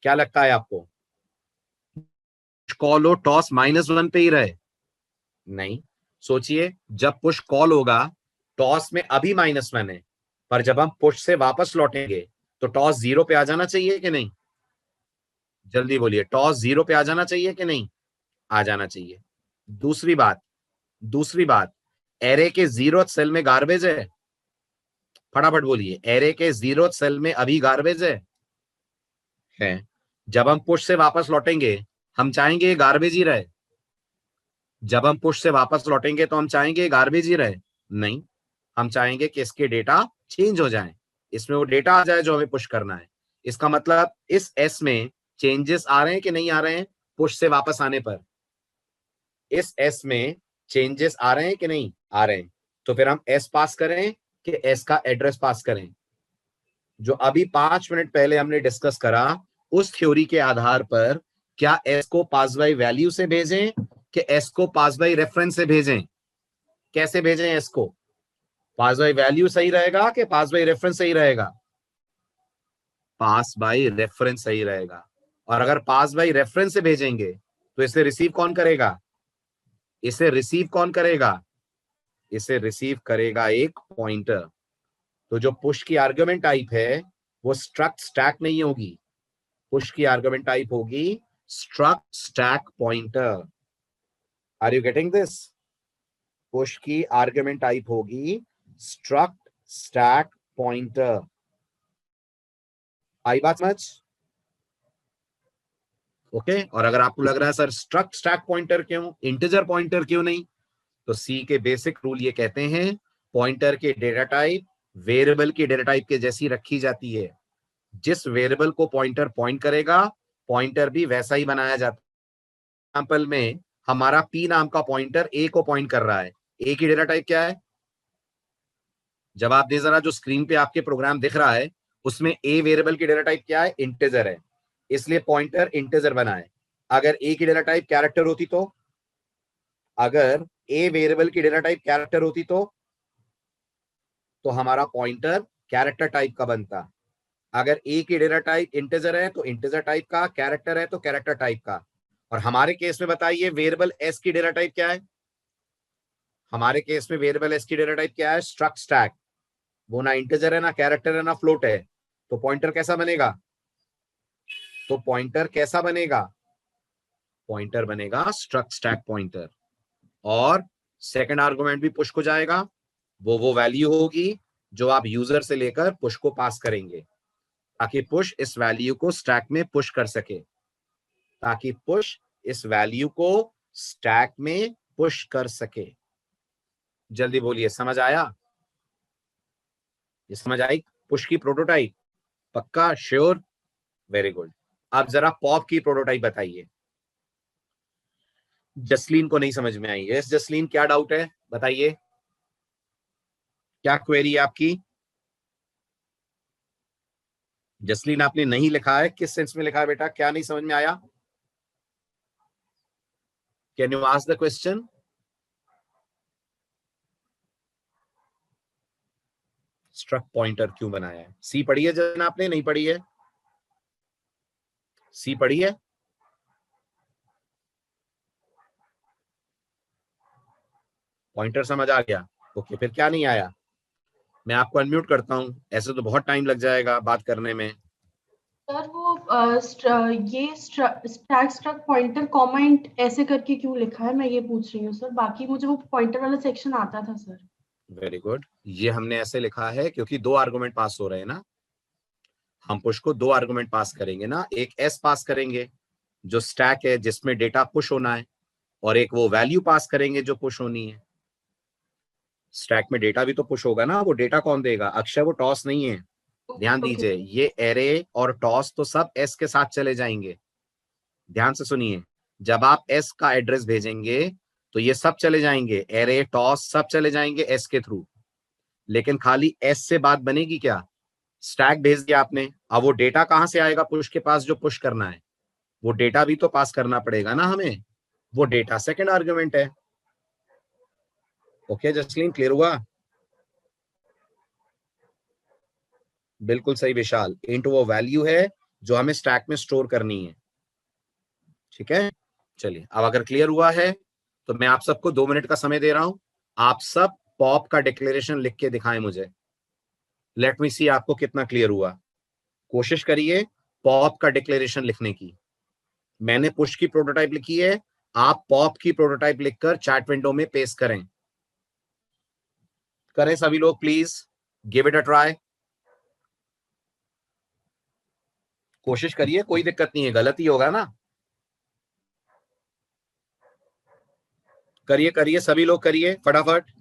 क्या लगता है आपको? कॉल हो टॉस -1 पे ही रहे? नहीं, सोचिए, जब पुश कॉल होगा टॉस में अभी -1 है, पर जब हम पुश से वापस लौटेंगे तो टॉस 0 पे आ जाना चाहिए कि नहीं? जल्दी बोलिए, टॉस 0 पे आ जाना चाहिए कि नहीं? आ जाना चाहिए। दूसरी बात, एरे के 0th सेल में गार्बेज फटाफट बोलिए, एरे के 0th सेल में अभी गार्बेज है। जब हम पुश से वापस लौटेंगे, हम चाहेंगे ये गार्बेज ही रहे। जब हम पुश से वापस लौटेंगे तो हम चाहेंगे ये गार्बेज ही रहे? नहीं, हम चाहेंगे कि इसके डेटा चेंज हो जाएं, इसमें वो डेटा आ जाए जो हमें पुश करना है। इसका मतलब इस एस में चेंजेस आ रहे हैं कि नहीं आ रहे हैं? पुश से वापस आने पर इस एस में चेंजेस आ रहे हैं कि नहीं आ रहे हैं? तो फिर हम एस पास करें कि एस का एड्रेस पास करें? जो अभी 5 मिनट पहले हमने डिस्कस करा, उस थ्योरी के आधार पर क्या एस को पास बाय वैल्यू से भेजें कि एस को पास बाय रेफरेंस से भेजें? कैसे भेजें एस को? पास बाय वैल्यू सही रहेगा कि पास बाय रेफरेंस सही रहेगा? पास बाय रेफरेंस सही रहेगा। और अगर पास बाय रेफरेंस से भेजेंगे तो इसे रिसीव कौन करेगा? इसे रिसीव कौन करेगा? इसे रिसीव करेगा एक पॉइंटर। तो जो पुश की आर्गुमेंट टाइप है वो स्ट्रक्ट स्टैक नहीं होगी, पुश की आर्गुमेंट टाइप होगी struct stack pointer. Are you getting this? Push की आर्गुमेंट टाइप होगी स्ट्रक्ट स्टैक पॉइंटर। आई बात समझ? ओके। और अगर आपको लग रहा है सर स्ट्रक्ट स्टैक पॉइंटर क्यों, इंटीजर पॉइंटर क्यों नहीं, तो सी के बेसिक रूल ये कहते हैं पॉइंटर के डेटा टाइप वेरिएबल की डेटा टाइप के जैसी रखी जाती है। जिस वेरिएबल को पॉइंटर पॉइंट करेगा, पॉइंटर भी वैसा ही बनाया जाता है। एग्जाम्पल में हमारा पी नाम का पॉइंटर ए को पॉइंट कर रहा है, ए की डेटा टाइप क्या है? जब आप देख जरा जो स्क्रीन पे आपके प्रोग्राम दिख रहा है उसमें ए वेरिएबल की डेटा टाइप क्या है? इंटीजर है, इसलिए पॉइंटर इंटीजर बना है। अगर ए की डेटा टाइप कैरेक्टर होती तो, अगर ए वेरिएबल की डेटा टाइप कैरेक्टर होती तो हमारा पॉइंटर कैरेक्टर टाइप का बनता। अगर ए की डेटा टाइप इंटीजर है तो इंटीजर टाइप का, कैरेक्टर है तो कैरेक्टर टाइप का। और हमारे केस में बताइए वेरिएबल एस की डेटा टाइप क्या है? हमारे केस में वेरिएबल एस की डेटा टाइप क्या है? Struct stack. वो ना इंटीजर है, ना कैरेक्टर है, ना फ्लोट है। तो पॉइंटर कैसा बनेगा? तो पॉइंटर कैसा बनेगा? पॉइंटर बनेगा स्ट्रक्ट स्टैक पॉइंटर। और सेकंड आर्गुमेंट भी पुश को जाएगा, वो वैल्यू होगी जो आप यूजर से लेकर पुश को पास करेंगे, ताकि पुश इस वैल्यू को स्टैक में पुश कर सके, ताकि पुश इस वैल्यू को स्टैक में पुश कर सके। जल्दी बोलिए, समझ आया? ये समझ आई पुश की प्रोटोटाइप? पक्का? श्योर? Very good. अब जरा पॉप की प्रोटोटाइप बताइए। जसलीन को नहीं समझ में आई? यस जसलीन, क्या डाउट है बताइए, क्या क्वेरी है आपकी? जसलीन आपने नहीं लिखा है, किस सेंस में लिखा है बेटा? क्या नहीं समझ में आया? Can you ask the question? Struct pointer क्यों बनाया है? सी पढ़ी है जन आपने? नहीं पढ़ी है? सी पढ़ी है? पॉइंटर समझ आ गया? ओके, फिर क्या नहीं आया? मैं आपको अनम्यूट करता हूं, ऐसे तो बहुत टाइम लग जाएगा बात करने में। सर वो ये stack struct pointer comma int ऐसे करके क्यों लिखा है, मैं ये पूछ रही हूँ सर। बाकी मुझे वो पॉइंटर वाला सेक्शन आता था सर। Very good. ये हमने ऐसे लिखा है क्योंकि दो आर्गुमेंट पास हो रहे हैं ना, हम पुश को दो आर्गुमेंट पास करेंगे ना, एक एस पास करेंगे जो स्टैक है जिसमें डेटा पुश होना है, और एक वो वैल्यू पास करेंगे जो पुश होनी है। स्टैक में डेटा भी तो पुश होगा ना, वो डेटा कौन देगा? अक्षय, वो टॉस नहीं है, ध्यान ओके दीजिए। ये एरे और टॉस तो सब एस के साथ चले जाएंगे। ध्यान से सुनिए, जब आप एस का एड्रेस भेजेंगे तो ये सब चले जाएंगे, एरे टॉस सब चले जाएंगे एस के थ्रू। लेकिन खाली एस से बात बनेगी क्या? स्टैक भेज दिया आपने, अब वो डेटा कहां से आएगा पुश के पास जो पुश करना है? वो डेटा भी तो पास करना पड़ेगा ना हमें, वो डेटा सेकंड आर्गुमेंट है। ओके जसलीन, क्लियर हुआ? बिल्कुल सही विशाल, इंट वो वैल्यू है जो हमें स्टैक में स्टोर करनी है। ठीक है, चलिए अब अगर क्लियर हुआ है तो मैं आप सबको 2 मिनट का समय दे रहा हूं। आप सब पॉप का डिक्लेरेशन लिख के दिखाएं मुझे। लेट मी सी आपको कितना क्लियर हुआ। कोशिश करिए पॉप का डिक्लेरेशन लिखने की। मैंने पुश की प्रोटोटाइप लिखी है, आप पॉप की प्रोटोटाइप लिखकर चैट विंडो में पेस्ट करें। करें सभी लोग, please give it a try. कोशिश करिए, कोई दिक्कत नहीं है, गलती होगा ना। करिए करिए सभी लोग, करिए फटाफट।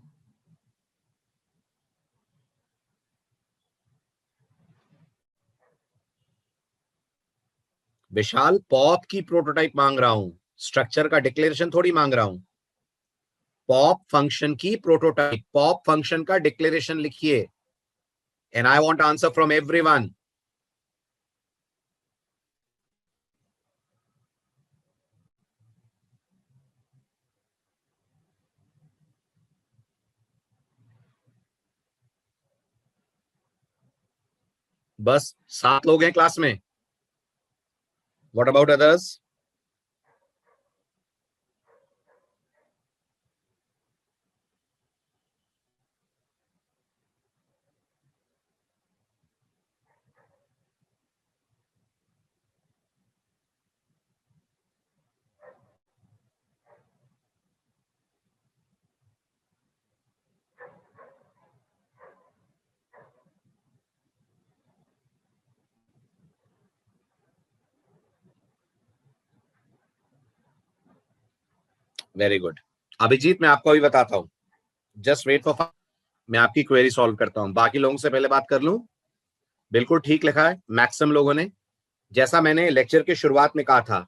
विशाल, पॉप की प्रोटोटाइप मांग रहा हूं, स्ट्रक्चर का डिक्लेरेशन थोड़ी मांग रहा हूं। पॉप फंक्शन की प्रोटोटाइप, पॉप फंक्शन का डिक्लेरेशन लिखिए, and I want answer from everyone. बस 7 लोग हैं क्लास में, what about others? Very good. Abhijit, मैं आपको अभी बताता हूं, जस्ट वेट फॉर, मैं आपकी क्वेरी सॉल्व करता हूं, बाकी लोगों से पहले बात कर लूं। बिल्कुल ठीक लिखा है मैक्सिमम लोगों ने। जैसा मैंने लेक्चर की शुरुआत में कहा था,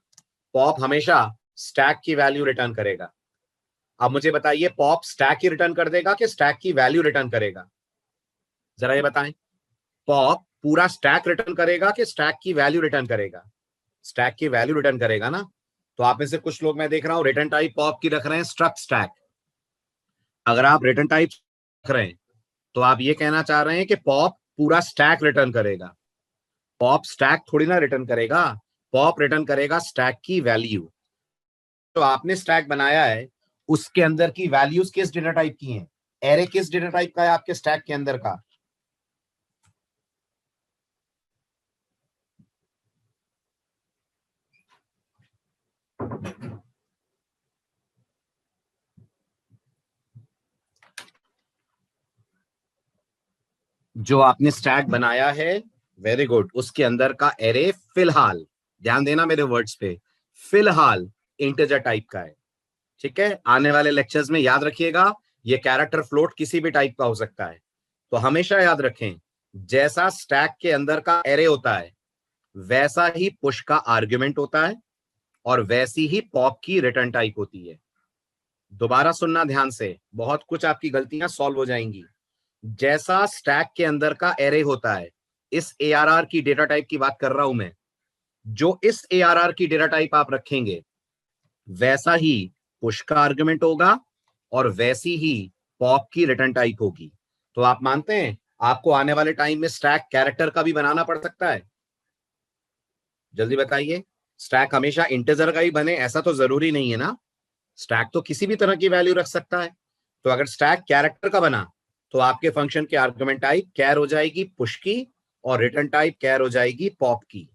पॉप हमेशा स्टैक की वैल्यू रिटर्न करेगा। अब मुझे बताइए, पॉप स्टैक ही रिटर्न कर देगा कि स्टैक की वैल्यू रिटर्न करेगा? जरा ये बताएं, पॉप पूरा स्टैक रिटर्न करेगा कि स्टैक की वैल्यू रिटर्न करेगा? स्टैक की वैल्यू रिटर्न करेगा ना। तो आप में से कुछ लोग, मैं देख रहा हूं, रिटर्न टाइप पॉप की रख रहे हैं स्ट्रक्ट स्टैक। अगर आप रिटर्न टाइप रख रहे हैं तो आप ये कहना चाह रहे हैं कि पॉप पूरा स्टैक रिटर्न करेगा। पॉप स्टैक थोड़ी ना रिटर्न करेगा, पॉप रिटर्न करेगा स्टैक की वैल्यू। तो आपने स्टैक बनाया है, उसके अंदर की वैल्यूज किस डेटा टाइप की हैं? एरे किस डेटा टाइप का है आपके स्टैक के अंदर का? जो आपने स्टैक बनाया है, वेरी गुड, उसके अंदर का एरे फिलहाल, ध्यान देना मेरे वर्ड्स पे, फिलहाल इंटीजर टाइप का है। ठीक है, आने वाले लेक्चर्स में याद रखिएगा, ये कैरेक्टर फ्लोट किसी भी टाइप का हो सकता है। तो हमेशा याद रखें, जैसा स्टैक के अंदर का एरे होता है वैसा ही पुश का आर्ग्यूमेंट होता है, और वैसी ही पॉप की रिटर्न टाइप होती है। दोबारा सुनना ध्यान से, बहुत कुछ आपकी गलतियां सॉल्व हो जाएंगी। जैसा स्टैक के अंदर का एरे होता है, इस एआरआर की डेटा टाइप की बात कर रहा हूं मैं, जो इस एआरआर की डेटा टाइप आप रखेंगे वैसा ही पुश का आर्गुमेंट होगा और वैसी ही पॉप की रिटर्न टाइप होगी। तो आप मानते हैं आपको आने वाले टाइम में स्टैक कैरेक्टर का भी बनाना पड़ सकता है? जल्दी बताइए, स्टैक हमेशा इंटीजर का ही बने ऐसा तो जरूरी नहीं है ना। स्टैक तो किसी भी तरह की वैल्यू रख सकता है। तो अगर स्टैक कैरेक्टर का बना तो आपके फंक्शन की आर्गुमेंट टाइप कैर हो जाएगी पुश की, और रिटर्न टाइप कैर हो जाएगी पॉप की।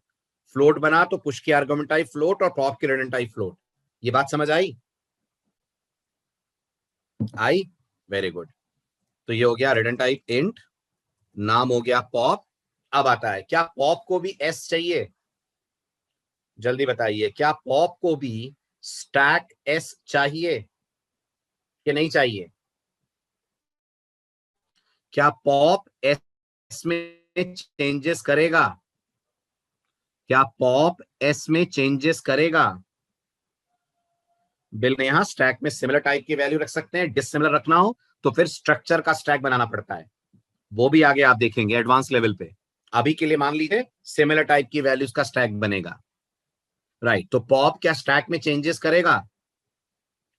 फ्लोट बना तो पुश की आर्गुमेंट टाइप फ्लोट और पॉप की रिटर्न टाइप फ्लोट। ये बात समझ आई? आई, वेरी गुड। तो ये हो गया रिटर्न टाइप इंट, नाम हो गया पॉप। अब आता है, क्या पॉप को भी एस चाहिए? जल्दी बताइए, क्या पॉप को भी स्टैक एस चाहिए कि नहीं चाहिए? क्या पॉप एस में चेंजेस करेगा? क्या पॉप एस में चेंजेस करेगा? बिल्कुल, यहां स्टैक में सिमिलर टाइप की वैल्यू रख सकते हैं, डिसिमिलर रखना हो तो फिर स्ट्रक्चर का स्टैक बनाना पड़ता है। वो भी आगे आप देखेंगे एडवांस लेवल पे। अभी के लिए मान लीजिए सिमिलर टाइप की वैल्यूज का स्टैक बनेगा। राइट, तो पॉप क्या स्टैक में चेंजेस करेगा?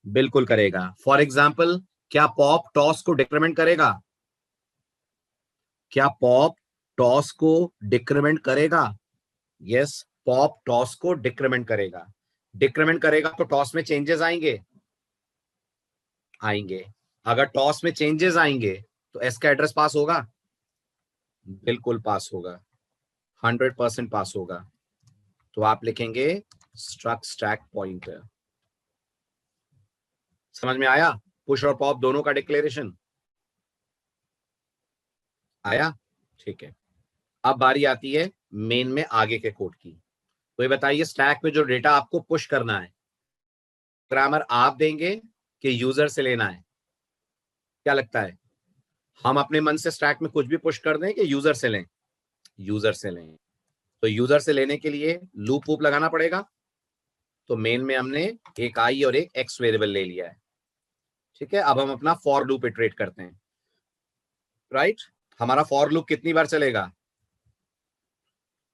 बिल्कुल करेगा। फॉर एग्जाम्पल, क्या पॉप टॉस को डिक्रीमेंट करेगा? क्या पॉप टॉस को डिक्रीमेंट करेगा? यस, पॉप टॉस को डिक्रीमेंट करेगा। डिक्रीमेंट करेगा तो टॉस में चेंजेस आएंगे, आएंगे। अगर टॉस में चेंजेस आएंगे तो एस का एड्रेस पास होगा, बिल्कुल पास होगा। 100% पास होगा। तो आप लिखेंगे स्ट्रक्ट स्टैक पॉइंटर। समझ में आया? पुश और पॉप दोनों का डिक्लेरेशन आया? ठीक है। अब बारी आती है मेन में आगे के कोड की। तो ये बताइए स्टैक में जो डेटा आपको पुश करना है, प्रोग्रामर आप देंगे कि यूजर से लेना है? क्या लगता है, हम अपने मन से स्टैक में कुछ भी पुश कर दें कि यूजर से लें? यूजर से लें। तो यूजर से लेने के लिए लूप वूप लगाना पड़ेगा। तो मेन में हमने एक आई और एक एक्स वेरिएबल ले लिया है। ठीक है, अब हम अपना फॉर लूप इटरेट करते हैं। राइट, हमारा फॉर लूप कितनी बार चलेगा?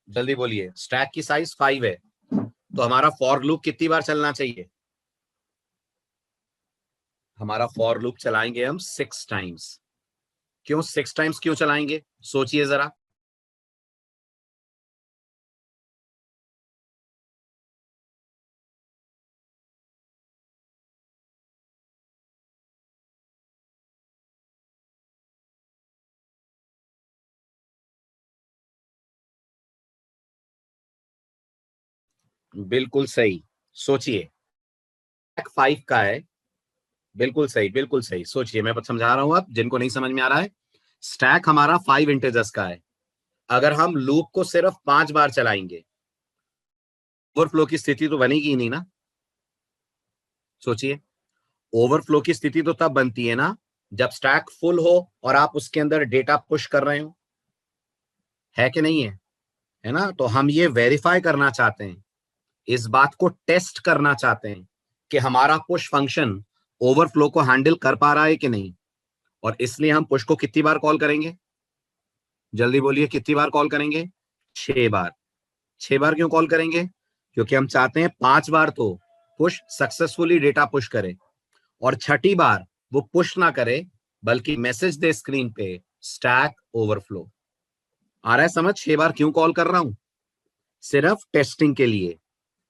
जल्दी बोलिए। स्टैक की साइज 5 है, तो हमारा फॉर लूप कितनी बार चलना चाहिए? हमारा फॉर लूप चलाएंगे हम 6 टाइम्स। क्यों 6 टाइम्स क्यों चलाएंगे? सोचिए जरा। बिल्कुल सही, सोचिए। 5 का है। बिल्कुल सही, बिल्कुल सही। सोचिए, मैं समझा रहा हूं, अब जिनको नहीं समझ में आ रहा है। स्टैक हमारा 5 इंटेजर्स का है। अगर हम लूप को सिर्फ 5 बार चलाएंगे, ओवरफ्लो की स्थिति तो बनेगी ही नहीं ना। सोचिए, ओवरफ्लो की स्थिति तो तब बनती है ना जब स्टैक फुल हो और आप उसके अंदर डेटा पुश कर रहे हो, है कि नहीं है? है ना? तो हम ये वेरीफाई करना चाहते हैं, इस बात को टेस्ट करना चाहते हैं कि हमारा पुश फंक्शन ओवरफ्लो को हैंडल कर पा रहा है कि नहीं। और इसलिए हम पुश को कितनी बार कॉल करेंगे? जल्दी बोलिए, कितनी बार कॉल करेंगे? 6 बार। 6 बार क्यों कॉल करेंगे? क्योंकि हम चाहते हैं 5 बार तो पुश सक्सेसफुली डेटा पुश करे, और छठी बार वो पुश ना करे बल्कि मैसेज दे स्क्रीन पे स्टैक ओवरफ्लो। आ रहा है समझ? 6 बार क्यों कॉल कर रहा हूं? सिर्फ टेस्टिंग के लिए,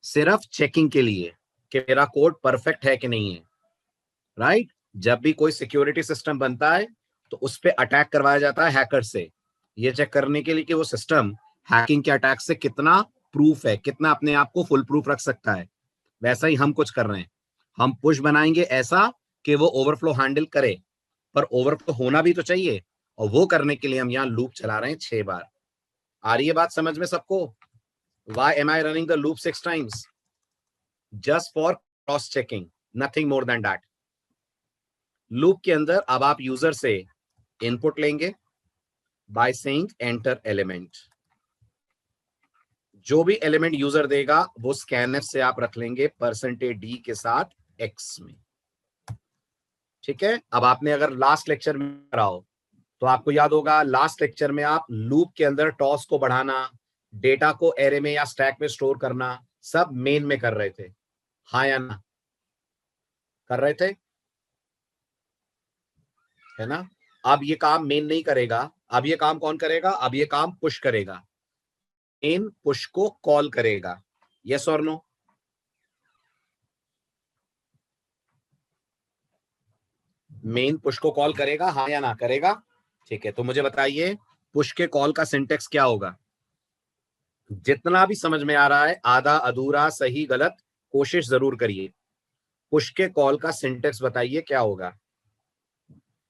सिर्फ चेकिंग के लिए कि मेरा कोड परफेक्ट है कि नहीं है। राइट, जब भी कोई सिक्योरिटी सिस्टम बनता है तो उस पर अटैक करवाया जाता है हैकर से, ये चेक करने के लिए कि वो सिस्टम हैकिंग के अटैक से कितना प्रूफ है, कितना अपने आप को फुल प्रूफ रख सकता है। वैसा ही हम कुछ कर रहे हैं। हम पुश बनाएंगे ऐसा कि वो ओवरफ्लो हैंडल करे, पर ओवरफ्लो होना भी तो चाहिए, और वो करने के लिए हम यहाँ लूप चला रहे हैं 6 बार। आ रही है बात समझ में सबको? Why am I running the loop 6 times? Just for cross checking, nothing more than that. Loop के अंदर अब आप यूजर से इनपुट लेंगे बाय सेइंग एंटर एलिमेंट। जो भी एलिमेंट यूजर देगा वो स्कैनफ से आप रख लेंगे %d के साथ x में। ठीक है, अब आपने अगर लास्ट लेक्चर में करा हो तो आपको याद होगा, लास्ट लेक्चर में आप लूप के अंदर टॉस को बढ़ाना, डेटा को एरे में या स्टैक में स्टोर करना सब मेन में कर रहे थे। हाँ या ना? कर रहे थे, है ना? अब ये काम मेन नहीं करेगा। अब ये काम कौन करेगा? अब ये काम पुश करेगा। मेन पुश को कॉल करेगा। यस और नो? मेन पुश को कॉल करेगा, हाँ या ना? करेगा। ठीक है, तो मुझे बताइए पुश के कॉल का सिंटेक्स क्या होगा? जितना भी समझ में आ रहा है, आधा अधूरा सही गलत कोशिश जरूर करिए। पुश के कॉल का सिंटेक्स बताइए क्या होगा?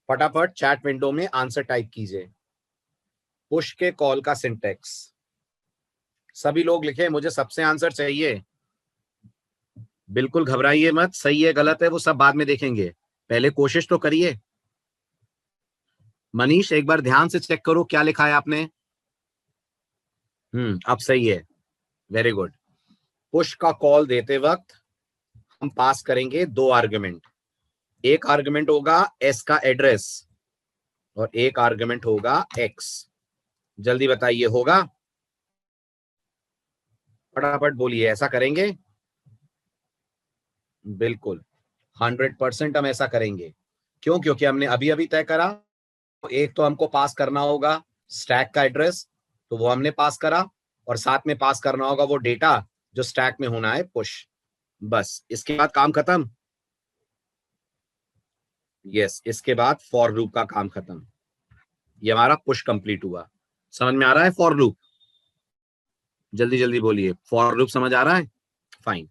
फटाफट चैट विंडो में आंसर टाइप कीजिए। पुश के कॉल का सिंटेक्स सभी लोग लिखे, मुझे सबसे आंसर चाहिए। बिल्कुल घबराइए मत, सही है गलत है वो सब बाद में देखेंगे, पहले कोशिश तो करिए। मनीष एक बार ध्यान से चेक करो क्या लिखा है आपने। अब सही है, वेरी गुड। पुश का कॉल देते वक्त हम पास करेंगे 2 आर्गुमेंट। एक आर्गुमेंट होगा एस का एड्रेस और एक आर्गुमेंट होगा एक्स। जल्दी बताइए, होगा? फटाफट बोलिए, ऐसा करेंगे? बिल्कुल 100% हम ऐसा करेंगे। क्यों? क्योंकि हमने अभी अभी तय करा, एक तो हमको पास करना होगा स्टैक का एड्रेस, तो वो हमने पास करा, और साथ में पास करना होगा वो डेटा जो स्टैक में होना है पुश। बस इसके बाद काम खत्म। यस, इसके बाद फॉर लूप का काम खत्म। ये हमारा पुश कंप्लीट हुआ। समझ में आ रहा है फॉर लूप? जल्दी जल्दी बोलिए, फॉर लूप समझ आ रहा है? फाइन।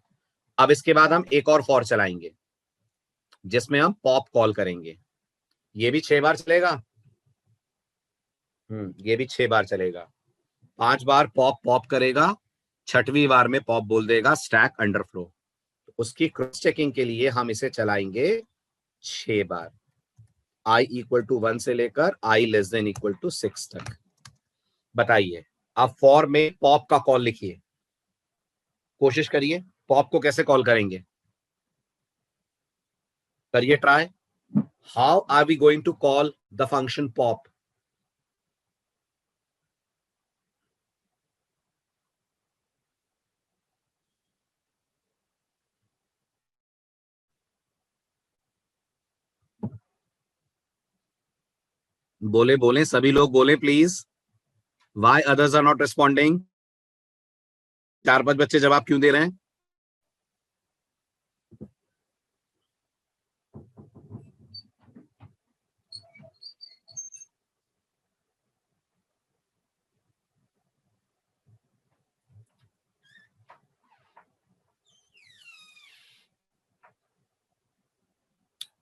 अब इसके बाद हम एक और फॉर चलाएंगे जिसमें हम पॉप कॉल करेंगे। ये भी 6 बार चलेगा। ये भी 6 बार चलेगा। 5 बार पॉप पॉप करेगा, 6वीं बार में पॉप बोल देगा स्टैक अंडरफ्लो। उसकी क्रॉस चेकिंग के लिए हम इसे चलाएंगे 6 बार, i = 1 से लेकर i <= 6 तक। बताइए, अब फॉर में पॉप का कॉल लिखिए, कोशिश करिए, पॉप को कैसे कॉल करेंगे, करिए try. How are we going to call the function pop? बोले बोले, सभी लोग बोले please. Why others are not responding? 4-5 बच्चे जवाब क्यों दे रहे हैं?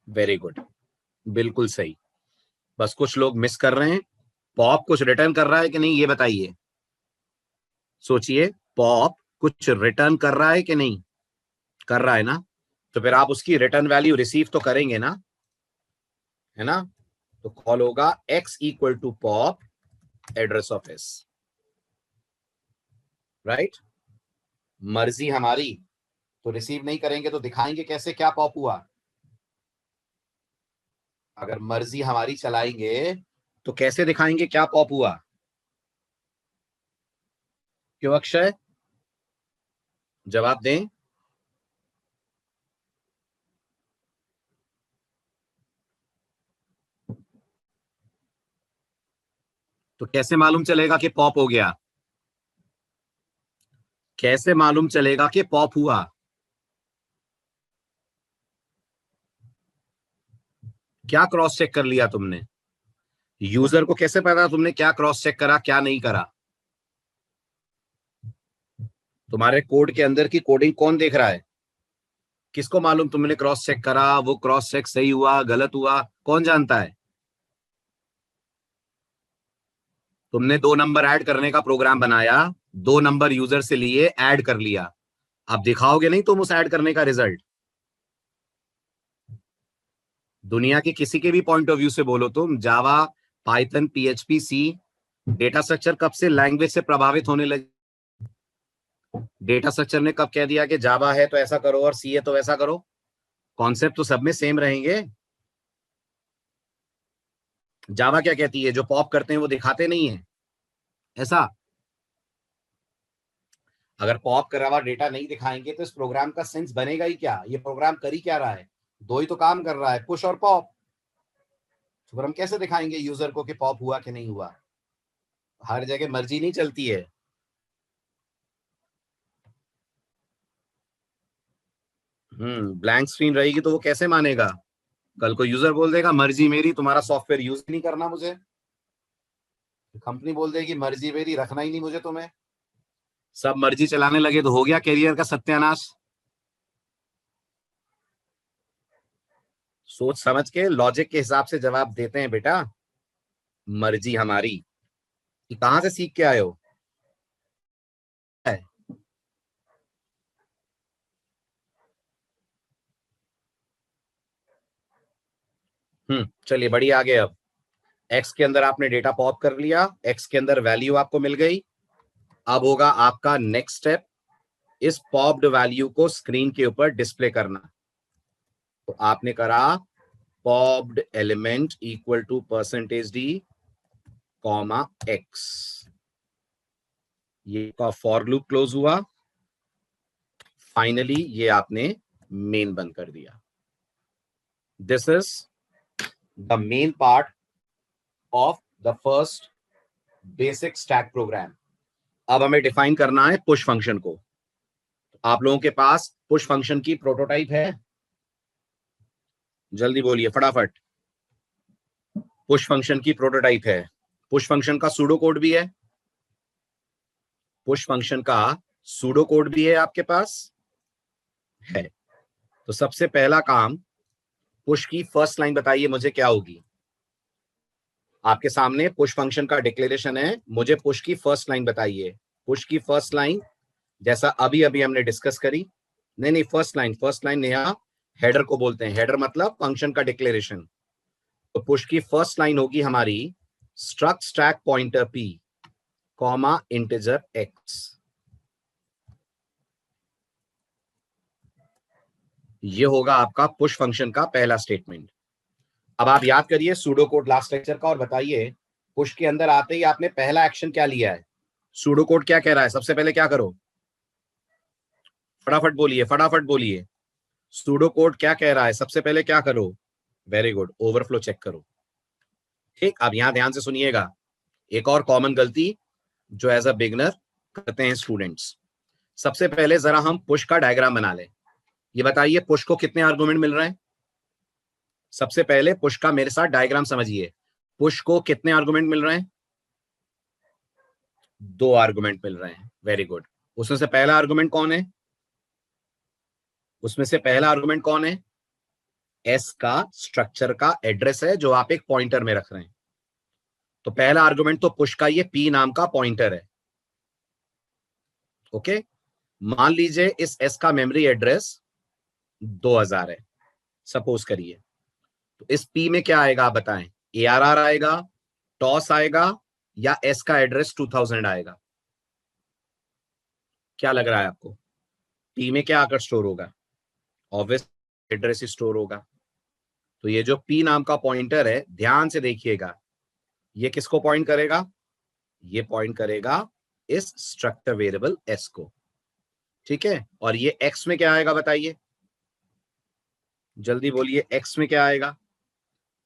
वेरी गुड, बिल्कुल सही। बस कुछ लोग मिस कर रहे हैं। पॉप कुछ रिटर्न कर रहा है कि नहीं, ये बताइए, सोचिए। पॉप कुछ रिटर्न कर रहा है कि नहीं? कर रहा है ना? तो फिर आप उसकी रिटर्न वैल्यू रिसीव तो करेंगे ना, है ना? तो कॉल होगा x = pop address of s, right? मर्जी हमारी, तो रिसीव नहीं करेंगे तो दिखाएंगे कैसे क्या पॉप हुआ? अगर मर्जी हमारी चलाएंगे तो कैसे दिखाएंगे क्या पॉप हुआ? क्यों अक्षय, जवाब दें। तो कैसे मालूम चलेगा कि पॉप हो गया? कैसे मालूम चलेगा कि पॉप हुआ? क्या क्रॉस चेक कर लिया तुमने? यूजर को कैसे पता तुमने क्या क्रॉस चेक करा क्या नहीं करा? तुम्हारे कोड के अंदर की कोडिंग कौन देख रहा है? किसको मालूम तुमने क्रॉस चेक करा, वो क्रॉस चेक सही हुआ गलत हुआ, कौन जानता है? तुमने 2 नंबर ऐड करने का प्रोग्राम बनाया, 2 नंबर यूजर से लिए, ऐड कर लिया। अब दिखाओगे नहीं तुम उस ऐड करने का रिजल्ट? दुनिया के किसी के भी पॉइंट ऑफ व्यू से बोलो, तुम जावा, पाइथन, पीएचपी, सी, डेटा स्ट्रक्चर कब से लैंग्वेज से प्रभावित होने लगे? डेटा स्ट्रक्चर ने कब कह दिया कि जावा है तो ऐसा करो और सी है तो वैसा करो? कॉन्सेप्ट तो सब में सेम रहेंगे। जावा क्या कहती है, जो पॉप करते हैं वो दिखाते नहीं है, ऐसा? अगर पॉप करा हुआ डेटा नहीं दिखाएंगे तो इस प्रोग्राम का सेंस बनेगा ही क्या? ये प्रोग्राम कर ही क्या रहा है? 2 ही तो काम कर रहा है, पुश और पॉप। तो फिर हम कैसे दिखाएंगे यूजर को कि पॉप हुआ कि नहीं हुआ? हर जगह मर्जी नहीं चलती है। ब्लैंक स्क्रीन रहेगी तो वो कैसे मानेगा? कल को यूजर बोल देगा मर्जी मेरी, तुम्हारा सॉफ्टवेयर यूज नहीं करना मुझे। कंपनी बोल देगी मर्जी मेरी, रखना ही नहीं मुझे तुम्हें। सब मर्जी चलाने लगे तो हो गया कैरियर का सत्यानाश। सोच समझ के लॉजिक के हिसाब से जवाब देते हैं बेटा। मर्जी हमारी, कि कहां से सीख के आए हो? चलिए बढ़िया, आगे। अब एक्स के अंदर आपने डेटा पॉप कर लिया, एक्स के अंदर वैल्यू आपको मिल गई। अब होगा आपका नेक्स्ट स्टेप, इस पॉप्ड वैल्यू को स्क्रीन के ऊपर डिस्प्ले करना। तो आपने करा पॉप्ड एलिमेंट = %d, x। ये का फॉर लूप क्लोज हुआ। फाइनली ये आपने मेन बंद कर दिया। This is the main part of the first basic stack program. अब हमें डिफाइन करना है पुश फंक्शन को। आप लोगों के पास पुश फंक्शन की प्रोटोटाइप है? जल्दी बोलिए फटाफट। पुश फंक्शन की प्रोटोटाइप है। पुश फंक्शन का सूडो कोड भी है। पुश फंक्शन का सूडो कोड भी है आपके पास है। तो सबसे पहला काम, पुश की फर्स्ट लाइन बताइए मुझे क्या होगी। आपके सामने पुश फंक्शन का डिक्लेरेशन है, मुझे पुश की फर्स्ट लाइन बताइए। पुश की फर्स्ट लाइन जैसा अभी अभी हमने डिस्कस करी, नहीं फर्स्ट लाइन नेहा हेडर को बोलते हैं। हेडर मतलब फंक्शन का डिक्लेरेशन। तो पुश की फर्स्ट लाइन होगी हमारी struct stack pointer p comma integer x। ये होगा आपका पुश फंक्शन का पहला स्टेटमेंट। अब आप याद करिए सूडो कोड लास्ट लेक्चर का और बताइए पुश के अंदर आते ही आपने पहला एक्शन क्या लिया है। सूडो कोड क्या कह रहा है, सबसे पहले क्या करो, फटाफट बोलिए फटाफट बोलिए। सूडो कोड क्या कह रहा है, सबसे पहले क्या करो। वेरी गुड, ओवरफ्लो चेक करो। ठीक, अब यहां ध्यान से सुनिएगा, एक और कॉमन गलती जो एज अ बिगनर करते हैं स्टूडेंट्स। सबसे पहले जरा हम पुश का डायग्राम बना लें। ये बताइए पुश को कितने आर्गुमेंट मिल रहे हैं। सबसे पहले पुश का मेरे साथ डायग्राम समझिए। पुश को कितने आर्गुमेंट मिल रहे हैं, 2 आर्गुमेंट मिल रहे हैं। Very good. उसमें से पहला आर्गुमेंट कौन है, उसमें से पहला आर्गुमेंट कौन है, एस का स्ट्रक्चर का एड्रेस है जो आप एक पॉइंटर में रख रहे हैं। तो पहला आर्गुमेंट तो पुश का ये पी नाम का पॉइंटर है। ओके, मान लीजिए इस एस का मेमोरी एड्रेस 2000 है, सपोज करिए। तो इस पी में क्या आएगा आप बताएं, ARR आएगा, टॉस आएगा, या एस का एड्रेस 2000 आएगा। क्या लग रहा है आपको, पी में क्या आकर स्टोर होगा, ऑब्वियस एड्रेस ही स्टोर होगा। तो ये जो पी नाम का पॉइंटर है, ध्यान से देखिएगा, ये किसको पॉइंट करेगा, ये पॉइंट करेगा इस स्ट्रक्चर वेरिएबल एस को। ठीक है, और ये एक्स में क्या आएगा बताइए, जल्दी बोलिए, एक्स में क्या आएगा।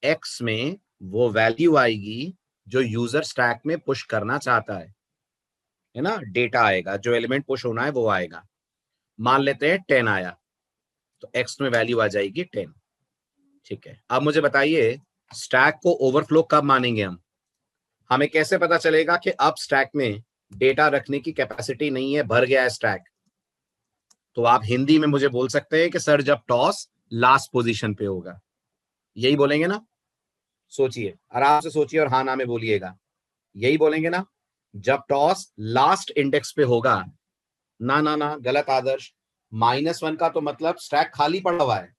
एक्स में वो वैल्यू आएगी जो यूजर स्टैक में पुश करना चाहता है ना, डेटा आएगा, जो एलिमेंट पुश होना है वो आएगा। मान लेते हैं 10 आया, तो एक्स में वैल्यू आ जाएगी 10। ठीक है, अब मुझे बताइए स्टैक को ओवरफ्लो कब मानेंगे हम, हमें कैसे पता चलेगा कि अब स्टैक में डेटा रखने की कैपेसिटी नहीं है, भर गया है स्टैक। तो आप हिंदी में मुझे बोल सकते हैं कि सर जब टॉस लास्ट पोजीशन पे होगा, यही बोलेंगे ना। सोचिए, आराम से सोचिए और हाँ ना में बोलिएगा, यही बोलेंगे ना, जब टॉस लास्ट इंडेक्स पे होगा। ना ना ना, गलत आदर्श। -1 का तो मतलब स्टैक खाली पड़ा हुआ है।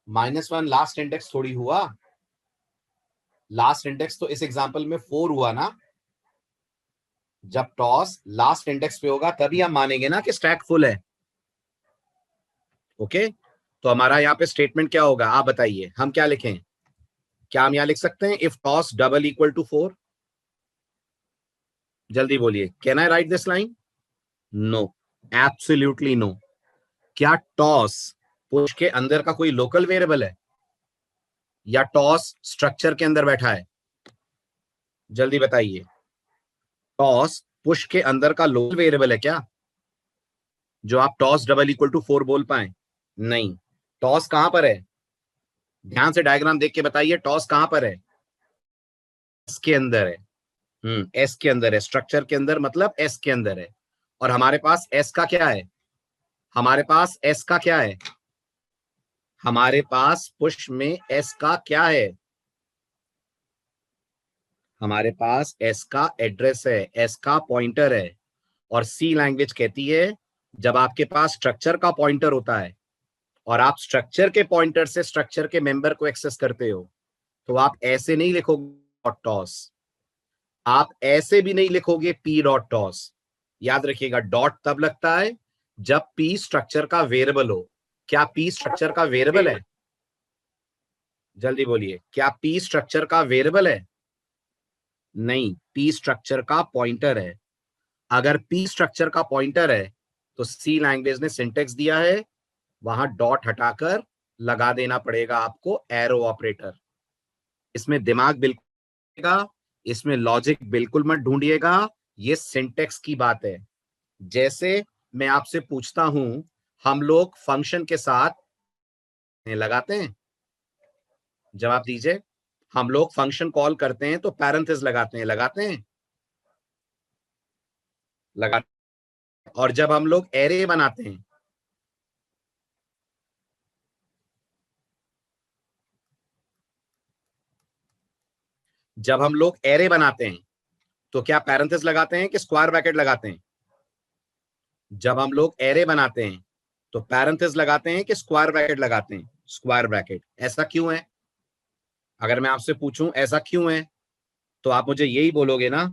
-1 लास्ट इंडेक्स थोड़ी हुआ, लास्ट इंडेक्स तो इस एग्जांपल में 4 हुआ ना। जब टॉस लास्ट इंडेक्स पे होगा तभी हम मानेंगे ना कि स्टैक फुल है। ओके, तो हमारा यहाँ पे स्टेटमेंट क्या होगा आप बताइए, हम क्या लिखें, क्या हम यहाँ लिख सकते हैं if tos double equal to 4, जल्दी बोलिए, can I write this line. No, absolutely no. क्या टॉस पुश के अंदर का कोई लोकल वेरिएबल है, या टॉस स्ट्रक्चर के अंदर बैठा है, जल्दी बताइए। टॉस पुश के अंदर का लोकल वेरिएबल है क्या, जो आप टॉस डबल इक्वल टू 4 बोल पाए। नहीं, टॉस कहां पर है, ध्यान से डायग्राम देख के बताइए, टॉस कहां पर है, एस के अंदर है। एस के अंदर है, स्ट्रक्चर के अंदर मतलब एस के अंदर है। और हमारे पास एस का क्या है, हमारे पास एस का क्या है, हमारे पास पुश में एस का क्या है, हमारे पास एस का एड्रेस है, एस का पॉइंटर है। और सी लैंग्वेज कहती है जब आपके पास स्ट्रक्चर का पॉइंटर होता है और आप स्ट्रक्चर के पॉइंटर से स्ट्रक्चर के मेंबर को एक्सेस करते हो, तो आप ऐसे नहीं लिखोगे डॉट टॉस, आप ऐसे भी नहीं लिखोगे पी डॉट टॉस। याद रखिएगा, डॉट तब लगता है जब पी स्ट्रक्चर का वेरिएबल हो। क्या पी स्ट्रक्चर का वेरिएबल है, जल्दी बोलिए, क्या पी स्ट्रक्चर का वेरिएबल है। नहीं, पी स्ट्रक्चर का पॉइंटर है। अगर पी स्ट्रक्चर का पॉइंटर है तो सी लैंग्वेज ने सिंटेक्स दिया है, वहां डॉट हटाकर लगा देना पड़ेगा आपको एरो ऑपरेटर। इसमें दिमाग बिल्कुल, इसमें लॉजिक बिल्कुल मत ढूंढिएगा, ये सिंटेक्स की बात है। जैसे मैं आपसे पूछता हूं, हम लोग फंक्शन के साथ लगाते हैं, जवाब दीजिए। हम लोग फंक्शन कॉल करते हैं तो पैरेंथेसिस लगाते हैं, लगाते हैं। लगा। और जब हम लोग एरे बनाते हैं, जब हम लोग एरे बनाते हैं तो क्या पैरेंथेसिस लगाते हैं कि स्क्वायर ब्रैकेट लगाते हैं? जब हम लोग एरे बनाते हैं तो पैरेंथेसिस लगाते हैं कि स्क्वायर ब्रैकेट लगाते हैं? Square bracket. ऐसा क्यों है? अगर मैं आपसे पूछूं ऐसा क्यों है, तो आप मुझे यही बोलोगे ना,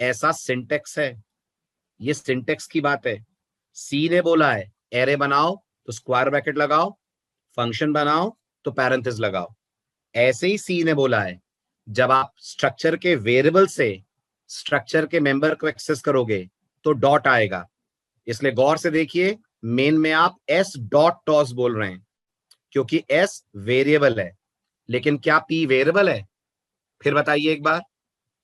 ऐसा सिंटेक्स है, ये सिंटेक्स की बात है। सी ने बोला है एरे बनाओ तो स्क्वायर ब्रैकेट लगाओ, फंक्शन बनाओ तो पैरेंथेसिस लगाओ। ऐसे ही सी ने बोला है जब आप स्ट्रक्चर के वेरिएबल से स्ट्रक्चर के मेंबर को एक्सेस करोगे तो डॉट आएगा। इसलिए गौर से देखिए, मेन में आप एस डॉट टॉस बोल रहे हैं क्योंकि एस वेरिएबल है। लेकिन क्या पी वेरिएबल है? फिर बताइए एक बार,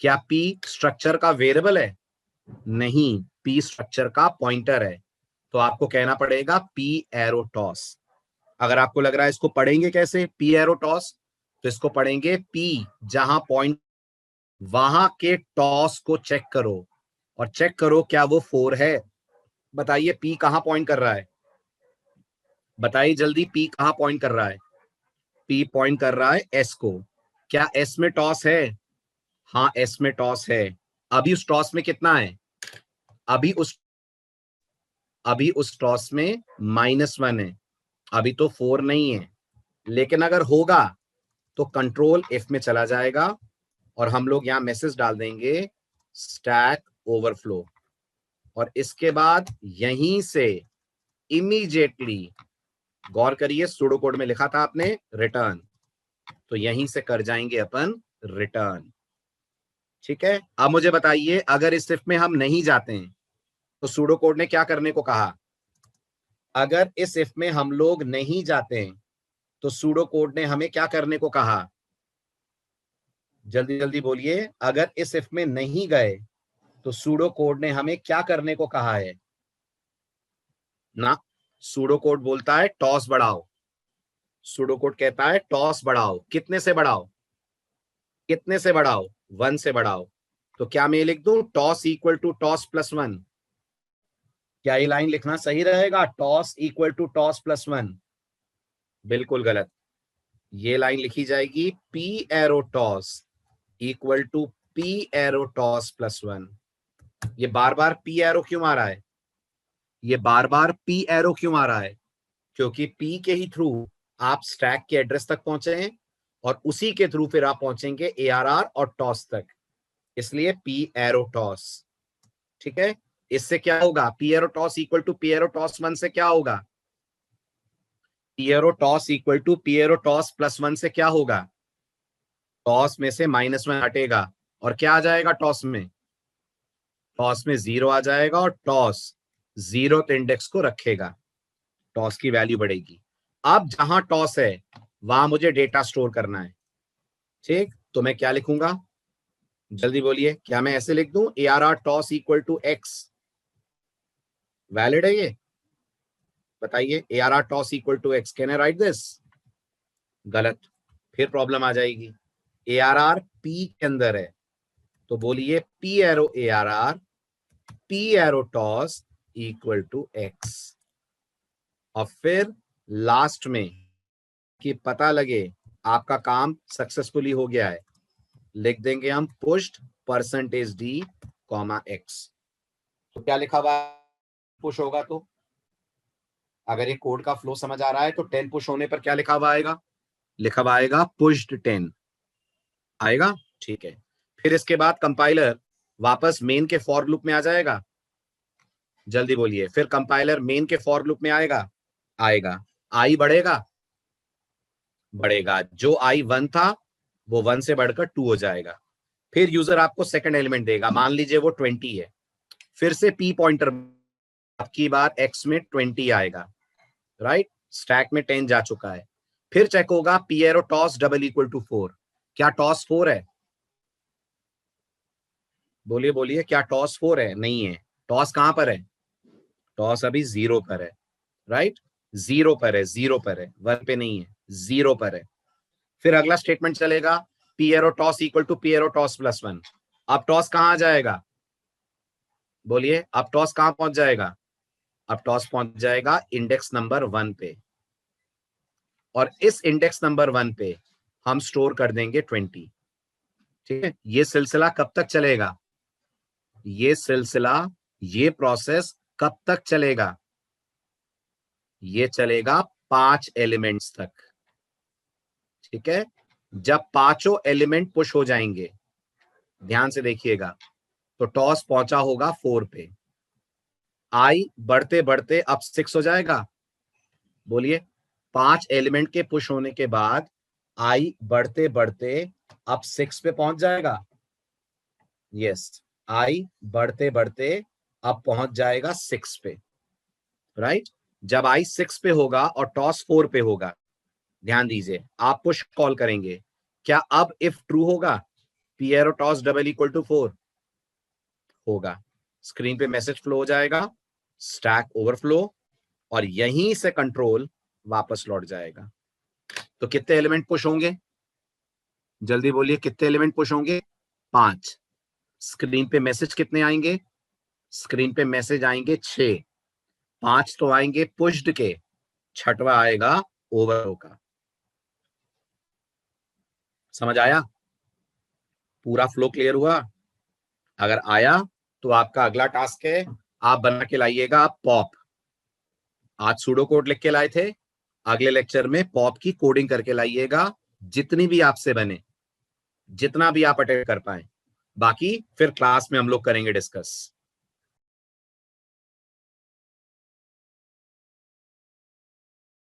क्या पी स्ट्रक्चर का वेरिएबल है? नहीं, पी स्ट्रक्चर का पॉइंटर है। तो आपको कहना पड़ेगा पी एरो टॉस। अगर आपको लग रहा है इसको पढ़ेंगे कैसे पी एरो टॉस, तो इसको पढ़ेंगे पी जहां पॉइंट, वहां के टॉस को चेक करो और चेक करो क्या वो 4 है। बताइए पी कहां पॉइंट कर रहा है? बताइए जल्दी, पी कहां पॉइंट कर रहा है? पी पॉइंट कर रहा है एस को। क्या एस में टॉस है? हाँ, एस में टॉस है। अभी उस टॉस में कितना है? अभी उस अभी उस टॉस में -1 है, अभी तो 4 नहीं है। लेकिन अगर होगा तो कंट्रोल एफ में चला जाएगा और हम लोग यहां मैसेज डाल देंगे स्टैक ओवरफ्लो। और इसके बाद यहीं से इमीडिएटली, गौर करिए सूडो कोड में लिखा था आपने रिटर्न, तो यहीं से कर जाएंगे अपन रिटर्न। ठीक है, अब मुझे बताइए अगर इस इफ में हम नहीं जाते हैं तो सूडो कोड ने क्या करने को कहा? अगर इस इफ में हम लोग नहीं जाते हैं तो सूडो कोड ने हमें क्या करने को कहा? जल्दी जल्दी बोलिए, अगर इस इफ में नहीं गए तो सूडो कोड ने हमें क्या करने को कहा है? ना, सूडो कोड बोलता है टॉस बढ़ाओ। सूडो कोड कहता है टॉस बढ़ाओ। कितने से बढ़ाओ? कितने से बढ़ाओ? 1 से बढ़ाओ। तो क्या मैं लिख दूं tos equal to tos plus 1? क्या ये लाइन लिखना सही रहेगा, tos equal to tos plus 1? बिल्कुल गलत। ये लाइन लिखी जाएगी P arrow tos equal to P arrow tos plus 1। ये बार बार पी एरो क्यों आ रहा है? ये बार बार पी एरो क्यों आ रहा है? क्योंकि पी के ही थ्रू आप स्टैक के एड्रेस तक पहुंचे हैं और उसी के थ्रू फिर आप पहुंचेंगे एआरआर और टॉस तक, इसलिए पी एरो टॉस। ठीक है, इससे क्या होगा? P arrow tos equal to P arrow tos 1 से क्या होगा? P arrow tos equal to P arrow tos plus 1 से क्या होगा? टॉस में से -1 हटेगा और क्या आ जाएगा टॉस में? टॉस में 0 आ जाएगा और टॉस 0th इंडेक्स को रखेगा, टॉस की वैल्यू बढ़ेगी। अब जहां टॉस है वहां मुझे डेटा स्टोर करना है। ठीक, तो मैं क्या लिखूंगा? जल्दी बोलिए, क्या मैं ऐसे लिख दूं A R R tos equal to X? Valid है ये? बताइए, A R R tos equal to X, can I write this? गलत, फिर प्रॉब्लम आ जाएगी। ए आर आर पी के अंदर है, तो बोलिए P arrow A R R P arrow tos equal to X. और फिर लास्ट में कि पता लगे आपका काम सक्सेसफुली हो गया है, लिख देंगे हम पुश्ड %d, x। तो क्या लिखा हुआ पुश होगा? तो अगर ये कोड का फ्लो समझ आ रहा है तो 10 पुश होने पर क्या लिखा हुआ आएगा? लिखा हुआ आएगा पुश्ड 10 आएगा। ठीक है, फिर इसके बाद कंपाइलर वापस मेन के फॉर लूप में आ जाएगा। जल्दी बोलिए, फिर कंपाइलर मेन के फॉर लूप में आएगा? आएगा। आई बढ़ेगा? बढ़ेगा। जो आई 1 था वो 1 से बढ़कर 2 हो जाएगा। फिर यूजर आपको सेकंड एलिमेंट देगा, मान लीजिए वो 20 है, फिर से पी पॉइंटर, आपकी बार एक्स में 20 आएगा, राइट? स्टैक में 10 जा चुका है। फिर चेक होगा P arrow tos double equal to 4। क्या टॉस 4 है? बोलिए बोलिए, क्या टॉस 4 है? नहीं है। टॉस कहां पर है? टॉस अभी 0 पर है, राइट? 0 पर है, 0 पर है, 1 पे नहीं है, 0 पर है। फिर अगला स्टेटमेंट चलेगा P arrow tos equal to P arrow tos plus 1। अब टॉस कहां आ जाएगा? बोलिए अब टॉस कहां पहुंच जाएगा? अब टॉस पहुंच जाएगा इंडेक्स नंबर 1 पे, और इस इंडेक्स नंबर 1 पे हम स्टोर कर देंगे 20। ठीक है, ये सिलसिला कब तक चलेगा? ये सिलसिला, ये प्रोसेस कब तक चलेगा? ये चलेगा 5 एलिमेंट्स तक। ठीक है, जब पांचों एलिमेंट पुश हो जाएंगे, ध्यान से देखिएगा, तो टॉस पहुंचा होगा 4 पे, आई बढ़ते बढ़ते अब 6 हो जाएगा। बोलिए 5 एलिमेंट के पुश होने के बाद आई बढ़ते बढ़ते अब 6 पे पहुंच जाएगा। यस, आई बढ़ते बढ़ते अब पहुंच जाएगा 6 पे, राइट। जब आई 6 पे होगा और टॉस 4 पे होगा, ध्यान दीजिए, आप पुश कॉल करेंगे, क्या अब इफ ट्रू होगा? P arrow tos double equal to 4 होगा। स्क्रीन पे मैसेज फ्लो हो जाएगा, स्टैक ओवरफ्लो, और यहीं से कंट्रोल वापस लौट जाएगा। तो कितने एलिमेंट पुश होंगे? जल्दी बोलिए, कितने एलिमेंट पुश होंगे? 5। स्क्रीन पे मैसेज कितने आएंगे? स्क्रीन पे मैसेज आएंगे 6। 5 तो आएंगे पुश्ड के, छठवा आएगा ओवरफ्लो का। समझ आया? पूरा फ्लो क्लियर हुआ? अगर आया तो आपका अगला टास्क है, आप बना के लाइएगा पॉप। आज सूडो कोड लिख के लाए थे, अगले लेक्चर में पॉप की कोडिंग करके लाइएगा, जितनी भी आपसे बने, जितना भी आप अटेंड कर पाए। बाकी फिर क्लास में हम लोग करेंगे डिस्कस।